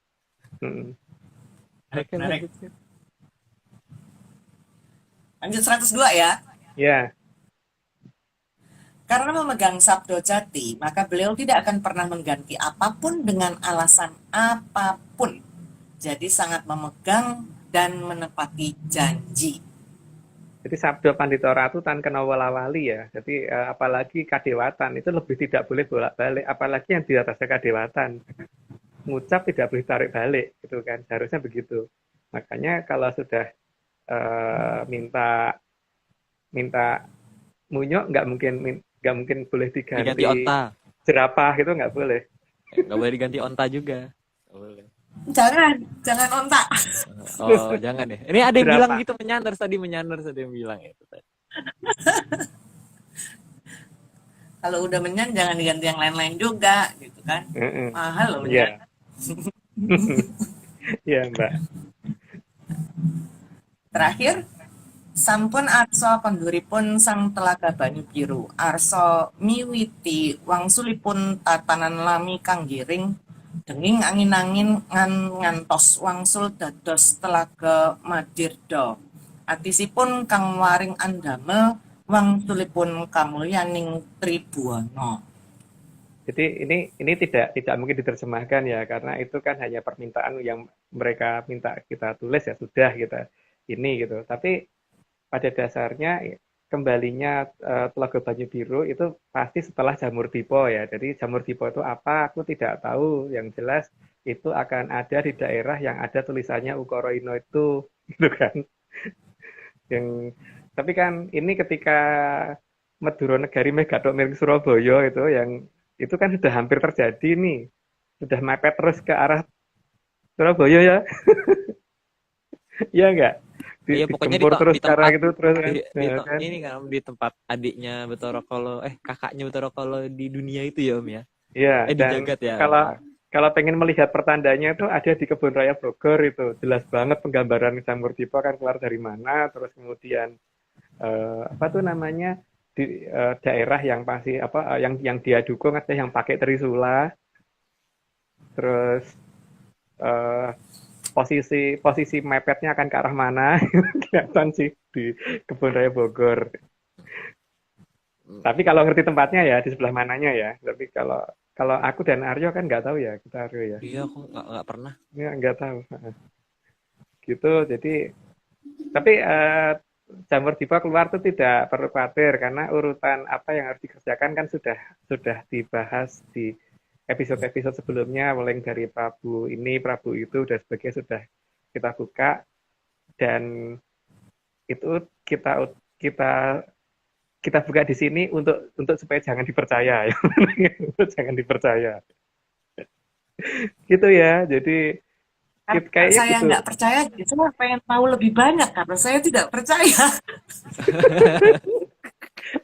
Hmm. Oke, Menarik. lanjut. Lanjut 102 ya. Ya, Karena memegang sabdo jati, maka beliau tidak akan pernah mengganti apapun dengan alasan apapun. Jadi sangat memegang dan menepati janji. jadi sabdo Pandito Ratu tan kena wala-wali ya. Jadi apalagi kadewatan itu lebih tidak boleh bolak-balik. Apalagi yang di atasnya kadewatan. Ngucap tidak boleh tarik balik gitu kan. Seharusnya begitu. Makanya kalau sudah minta munyok nggak mungkin boleh Diganti diganti onta. jerapah gitu nggak boleh. Nggak boleh diganti onta juga. Nggak boleh. Jangan ontak. Oh, jangan deh. Ini ada yang Berapa? bilang gitu menyandar tadi yang bilang itu tadi. Kalau udah menyan jangan diganti yang lain-lain juga, gitu kan? Mahal loh Iya. menyan. Iya, Mbak. Terakhir, Sampun arsa konduripun sang Telaga Banyu Biru, arsa miwiti wangsulipun tatanan lami kang giring, denging angin-angin ngantos wangsul dados Telaga Madirda. Atisipun kang waring andamel wangsulipun kamulyaning Tribuana. Jadi ini tidak mungkin diterjemahkan ya, karena itu kan hanya permintaan yang mereka minta kita tulis, ya sudah kita ini gitu. Tapi pada dasarnya kembalinya Telaga Banyu Biru itu pasti setelah Jamur Dipo ya. Jadi Jamur Dipo itu apa? Aku tidak tahu. Yang jelas itu akan ada di daerah yang ada tulisannya Ukara Ino itu, gitu kan. Yang tapi kan ini ketika Madura Negari Megathok miring Surabaya itu kan sudah hampir terjadi nih. Sudah mepet terus ke arah Surabaya ya. Iya enggak? Iya, pokoknya Digempur terus di cara tempat gitu terus kan. Kan? ini kan di tempat adiknya Bathara Kala, kakaknya Bathara Kala di dunia itu ya Om ya. Iya, Di dan jagat ya. kalau pengen melihat pertandanya itu ada di Kebun Raya Bogor itu. Jelas banget penggambaran Jamur Dipo kan keluar dari mana, terus kemudian apa tuh namanya di daerah yang pasti yang dia dukung ada yang pakai trisula. Terus eh, posisi mepetnya akan ke arah mana kelihatan sih di Kebun Raya Bogor. Tapi kalau ngerti tempatnya ya di sebelah mananya ya. Tapi kalau aku dan Aryo kan nggak tahu ya, kita Aryo ya. Iya, aku nggak pernah. Ya nggak tahu. Gitu. Jadi tapi Jamur Dipo keluar tuh tidak perlu khawatir karena urutan apa yang harus dikerjakan kan sudah dibahas di episode-episode sebelumnya, mulai dari Prabu ini, Prabu itu, dan sebagainya sudah kita buka, dan itu kita buka di sini untuk supaya jangan dipercaya, ya. Jangan dipercaya, gitu ya. Jadi kayaknya Saya gitu. nggak percaya, saya pengen tahu lebih banyak karena saya tidak percaya.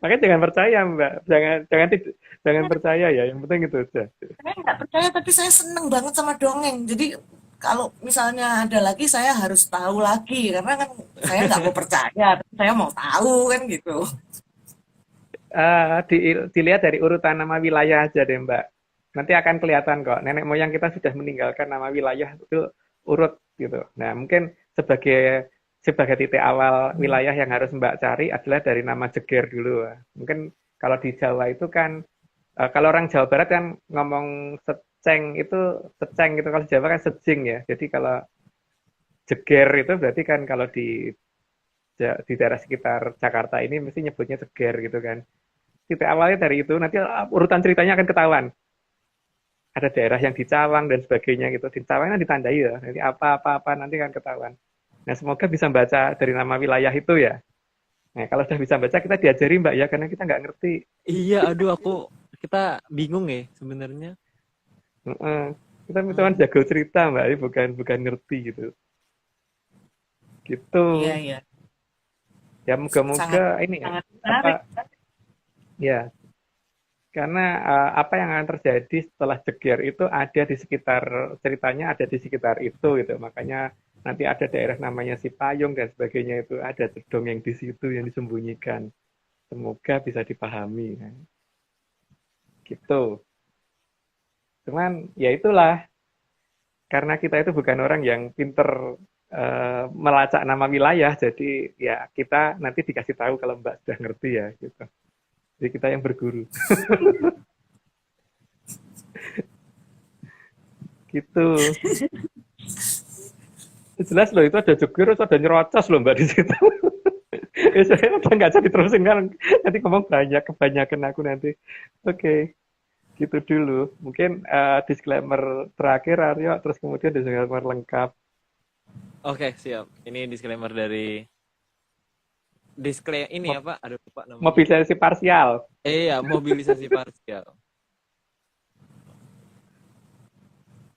Makanya jangan percaya Mbak, jangan percaya ya. Yang penting itu aja. Saya nggak percaya, tapi saya seneng banget sama dongeng. Jadi kalau misalnya ada lagi, saya harus tahu lagi karena kan saya nggak mau percaya, tapi saya mau tahu kan gitu. Dilihat dari urutan nama wilayah aja deh Mbak. Nanti akan kelihatan kok. Nenek moyang kita sudah meninggalkan nama wilayah itu urut gitu. Nah mungkin sebagai titik awal wilayah yang harus Mbak cari adalah dari nama Jeger dulu. Mungkin kalau di Jawa itu kan, kalau orang Jawa Barat kan ngomong seceng itu, kalau Jawa kan sejing ya. Jadi kalau Jeger itu berarti kan kalau di daerah sekitar Jakarta ini mesti nyebutnya Jeger gitu kan. Titik awalnya dari itu, nanti urutan ceritanya akan ketahuan. Ada daerah yang di Cawang dan sebagainya gitu. Di Cawang kan ditandai ya, nanti apa nanti kan ketahuan. Nah semoga bisa baca dari nama wilayah itu ya. Nah kalau sudah bisa baca kita diajari Mbak ya, karena kita nggak ngerti. Iya, aduh kita bingung ya sebenarnya. Kita cuma jago cerita Mbak, bukan ngerti gitu. Gitu. Iya. Ya moga-moga ini ya. Ya. Karena apa yang akan terjadi setelah Jeger itu ada di sekitar, ceritanya ada di sekitar itu gitu. Makanya nanti ada daerah namanya Sipayung dan sebagainya, itu ada dongeng di situ yang disembunyikan. Semoga bisa dipahami. Kan. Gitu. Cuman ya itulah, karena kita itu bukan orang yang pinter melacak nama wilayah, jadi ya kita nanti dikasih tahu kalau Mbak sudah ngerti ya gitu. Jadi kita yang berguru. Gitu. Jelas loh, itu ada Jeger, itu ada nyerocos loh Mbak di situ. Saya udah nggak jadi terusin kan, nanti ngomong kebanyakan aku nanti. Oke. Gitu dulu. Mungkin disclaimer terakhir Aryo, terus kemudian disclaimer lengkap. Oke, siap. Ini disclaimer dari ini apa? Aduh lupa namanya. Mobilisasi parsial. Iya, mobilisasi parsial.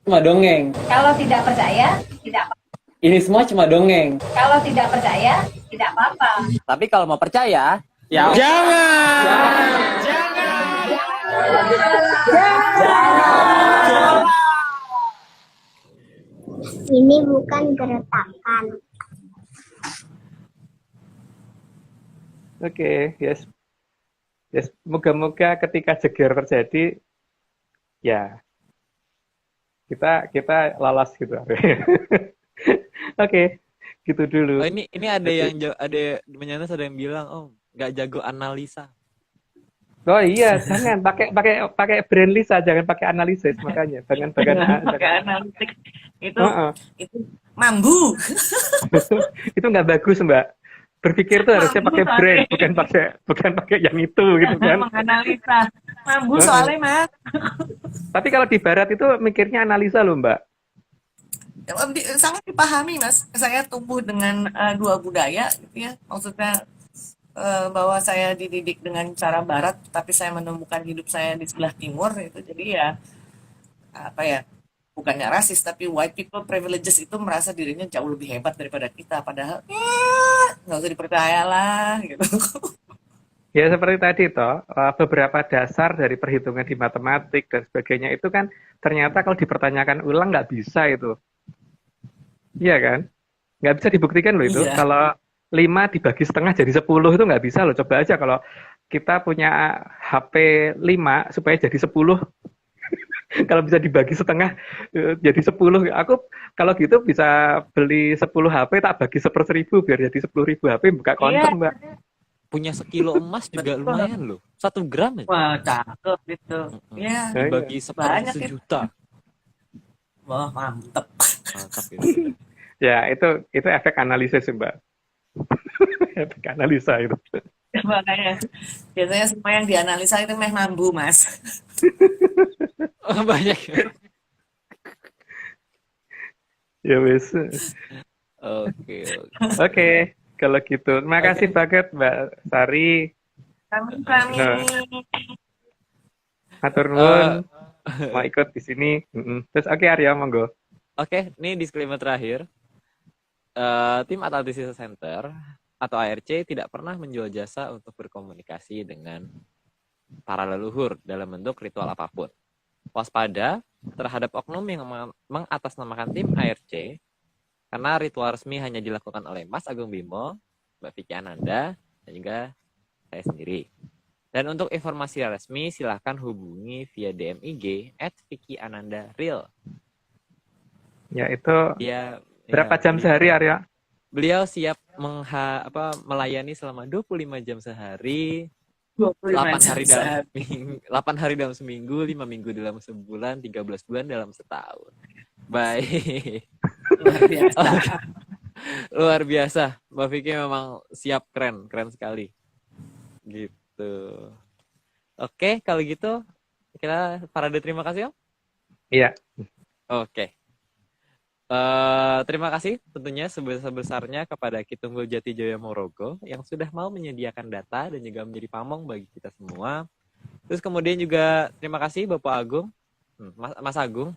Cuma dongeng. Kalau tidak percaya, tidak apa-apa. Ini semua cuma dongeng. Kalau tidak percaya, tidak apa-apa. Tapi kalau mau percaya, ya Ini bukan geretakan. Oke, yes. Yes, moga-moga ketika jeger terjadi, ya kita kita lolos gitu. Oke, gitu Oh, dulu. ini ada Jadi, yang ada menyanas ada yang bilang, "Oh, nggak jago analisa." oh iya, jangan pakai pakai pakai brand Lisa, jangan pakai analisis makanya. Jangan jangan Jangan pakai jangan. analitik. Itu Heeh. itu mambu. Itu nggak bagus, Mbak. Berpikir tuh harusnya Mambu pakai brand, soalnya. bukan pakai yang itu gitu kan. Menganalisa. Mambu Heeh. soalnya, Mas. Tapi kalau di barat itu mikirnya analisa loh, Mbak. Sangat dipahami, Mas. Saya tumbuh dengan dua budaya gitu ya. Maksudnya bahwa saya dididik dengan cara barat, tapi saya menemukan hidup saya di sebelah timur itu. Jadi ya apa ya? Bukannya rasis, tapi white people privileges itu merasa dirinya jauh lebih hebat daripada kita. Padahal nggak usah dipercayalah gitu. Ya seperti tadi toh, beberapa dasar dari perhitungan di matematik dan sebagainya itu kan ternyata kalau dipertanyakan ulang nggak bisa itu. Iya kan? Nggak bisa dibuktikan loh itu. Iya. Kalau 5 dibagi setengah jadi 10 itu nggak bisa loh. Coba aja kalau kita punya HP 5 supaya jadi 10, kalau bisa dibagi setengah jadi 10. Aku kalau gitu bisa beli 10 HP tak bagi 1/1000 biar jadi 10.000 HP buka Iya, counter, Mbak. Punya sekilo emas juga betul. lumayan loh. 1 gram aja. Wah, cakep gitu. Mm-mm. Ya, Nah, iya. Dibagi banyak itu. sejuta. Wah, mantep. Mantap itu. Ya, itu efek analisis, Mbak. Efek analisa itu. Makanya biasanya semua yang dianalisa itu meh mambu, Mas. Oh, banyak. Ya wis. Oke, oke. Oke, kalau gitu. Terima Oke. kasih banget Mbak Sari. Kami Nah, matur Eh, nuwun mau ikut di sini. Terus oke Arya, monggo. Oke, ini disclaimer terakhir. Tim Athleticism Center atau ARC tidak pernah menjual jasa untuk berkomunikasi dengan para leluhur dalam bentuk ritual apapun. Waspada terhadap oknum yang mengatasnamakan tim ARC karena ritual resmi hanya dilakukan oleh Mas Agung Bimo, Mbak Vicky Ananda, dan juga saya sendiri. Dan untuk informasi resmi silahkan hubungi via DM IG @VickyAnandaReal. Ya itu Dia berapa ya, jam sehari Arya? beliau siap melayani selama 25 jam sehari, 25 8 jam hari dalam sehari. 8 hari dalam seminggu, 5 minggu dalam sebulan, 13 bulan dalam setahun. Baik. Luar biasa. Luar biasa. Mbak Vicky memang siap, keren sekali. Gitu. Oke, kalau gitu kita parade terima kasih, Om. Iya. Oke. Terima kasih tentunya sebesar-besarnya kepada Kitunggul Jati Jaya Morogo yang sudah mau menyediakan data dan juga menjadi pamong bagi kita semua. Terus kemudian juga terima kasih Bapak Agung, Mas Agung,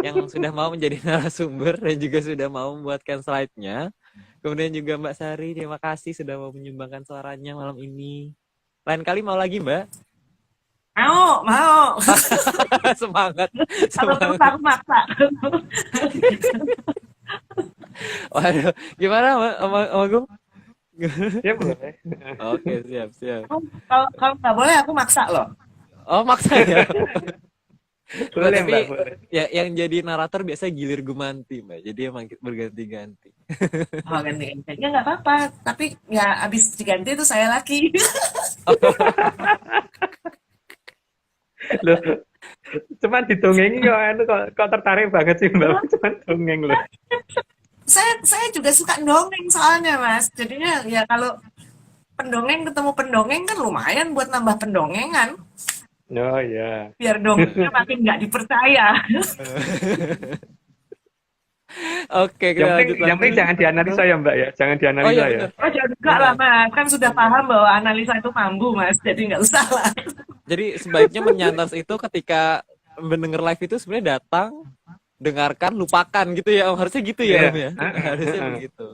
yang sudah mau menjadi narasumber dan juga sudah mau membuatkan slide-nya. Kemudian juga Mbak Sari, terima kasih sudah mau menyumbangkan suaranya malam ini. Lain kali mau lagi, Mbak? Mau. Semangat. Kalau terus aku maksa. Waduh, gimana Om Agung? Ya boleh. Oke, siap. Kalau nggak boleh aku maksa loh. Oh, maksa ya? Boleh Tapi Mbak, boleh. ya yang jadi narator biasa gilir gumanti, Mbak. Jadi emang berganti-ganti. Oh, ganti-ganti. Ya nggak apa-apa. Tapi ya abis diganti itu saya lagi. Loh, cuman didongengi kok tertarik banget sih Mbak. Cuman dongeng loh. Saya juga suka dongeng soalnya, Mas. Jadinya ya kalau pendongeng ketemu pendongeng kan lumayan buat nambah pendongengan. Oh iya. Biar dongengnya makin nggak dipercaya. Oke, kita lanjut Yang penting lagi. jangan dianalisa ya Mbak ya. Jangan dianalisa iya, ya. benar. Oh, jangan enggak lah, Mas. Kan sudah paham bahwa analisa itu mambu, Mas. Jadi nggak usah lah. Jadi sebaiknya menyantas itu ketika mendengar live itu sebenarnya datang, dengarkan, lupakan gitu ya, Om. Harusnya gitu ya, Iya. Om ya. Harusnya begitu.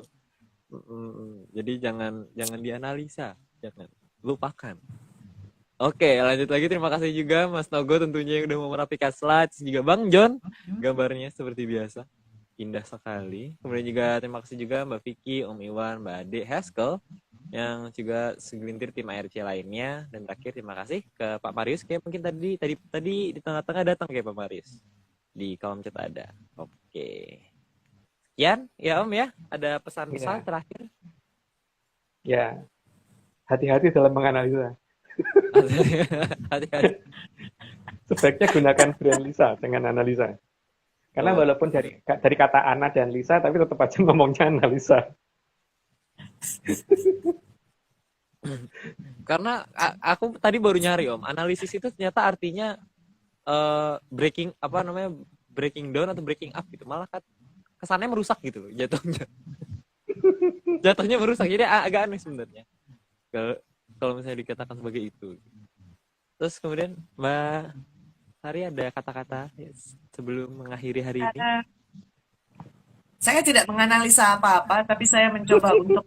Jadi jangan dianalisa, jangan lupakan. Oke, lanjut lagi. Terima kasih juga Mas Nogo tentunya yang udah mau merapikan slides, juga Bang John gambarnya seperti biasa. Indah sekali. Kemudian juga terima kasih juga Mbak Vicky, Om Iwan, Mbak Ade, Haskell, yang juga segelintir tim ARC lainnya. Dan terakhir terima kasih ke Pak Marius, kayak mungkin tadi di tengah-tengah datang kayak Pak Marius di kolom chat ada. Oke, sekian ya Om ya, ada pesan-pesan Ya, terakhir. ya, hati-hati dalam menganalisa. Hati-hati. Sebaiknya gunakan brand Lisa dengan analisa. Karena Oh, walaupun dari kata Ana dan Lisa, tapi tetap aja ngomongnya analisa. karena aku tadi baru nyari Om, analisis itu ternyata artinya breaking apa namanya, breaking down atau breaking up gitu, malah kan kesannya merusak gitu loh jatuhnya. Jatuhnya merusak, jadi agak aneh sebenarnya kalau misalnya dikatakan sebagai itu. Terus kemudian Mbak Sari ada kata-kata sebelum mengakhiri hari ini? Saya tidak menganalisa apa-apa, tapi saya mencoba untuk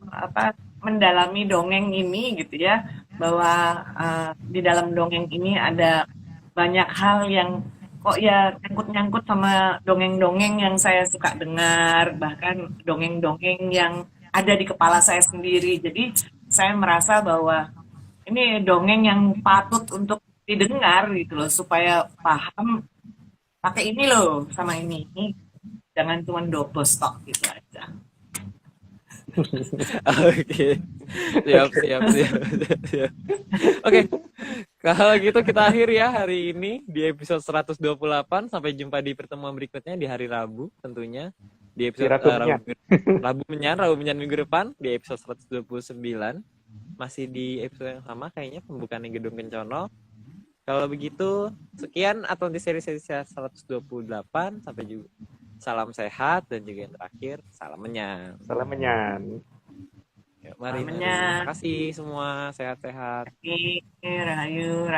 mendalami dongeng ini gitu ya, bahwa di dalam dongeng ini ada banyak hal yang kok ya nyangkut-nyangkut sama dongeng-dongeng yang saya suka dengar, bahkan dongeng-dongeng yang ada di kepala saya sendiri. Jadi saya merasa bahwa ini dongeng yang patut untuk didengar gitu loh, supaya paham pakai ini loh sama ini. Jangan cuma double stock gitu aja. Oke, siap. Oke, kalau gitu kita akhir ya hari ini di episode 128. Sampai jumpa di pertemuan berikutnya di hari Rabu tentunya. Di episode Rabu Menyan minggu depan di episode 129. Masih di episode yang sama kayaknya, pembukaan Gedung Kencono. Kalau begitu, sekian Atlantis Series 128. Sampai juga. Salam sehat, dan juga yang terakhir, salam menyan. Salam menyan. Mari. Terima kasih semua, sehat-sehat. Rahayu.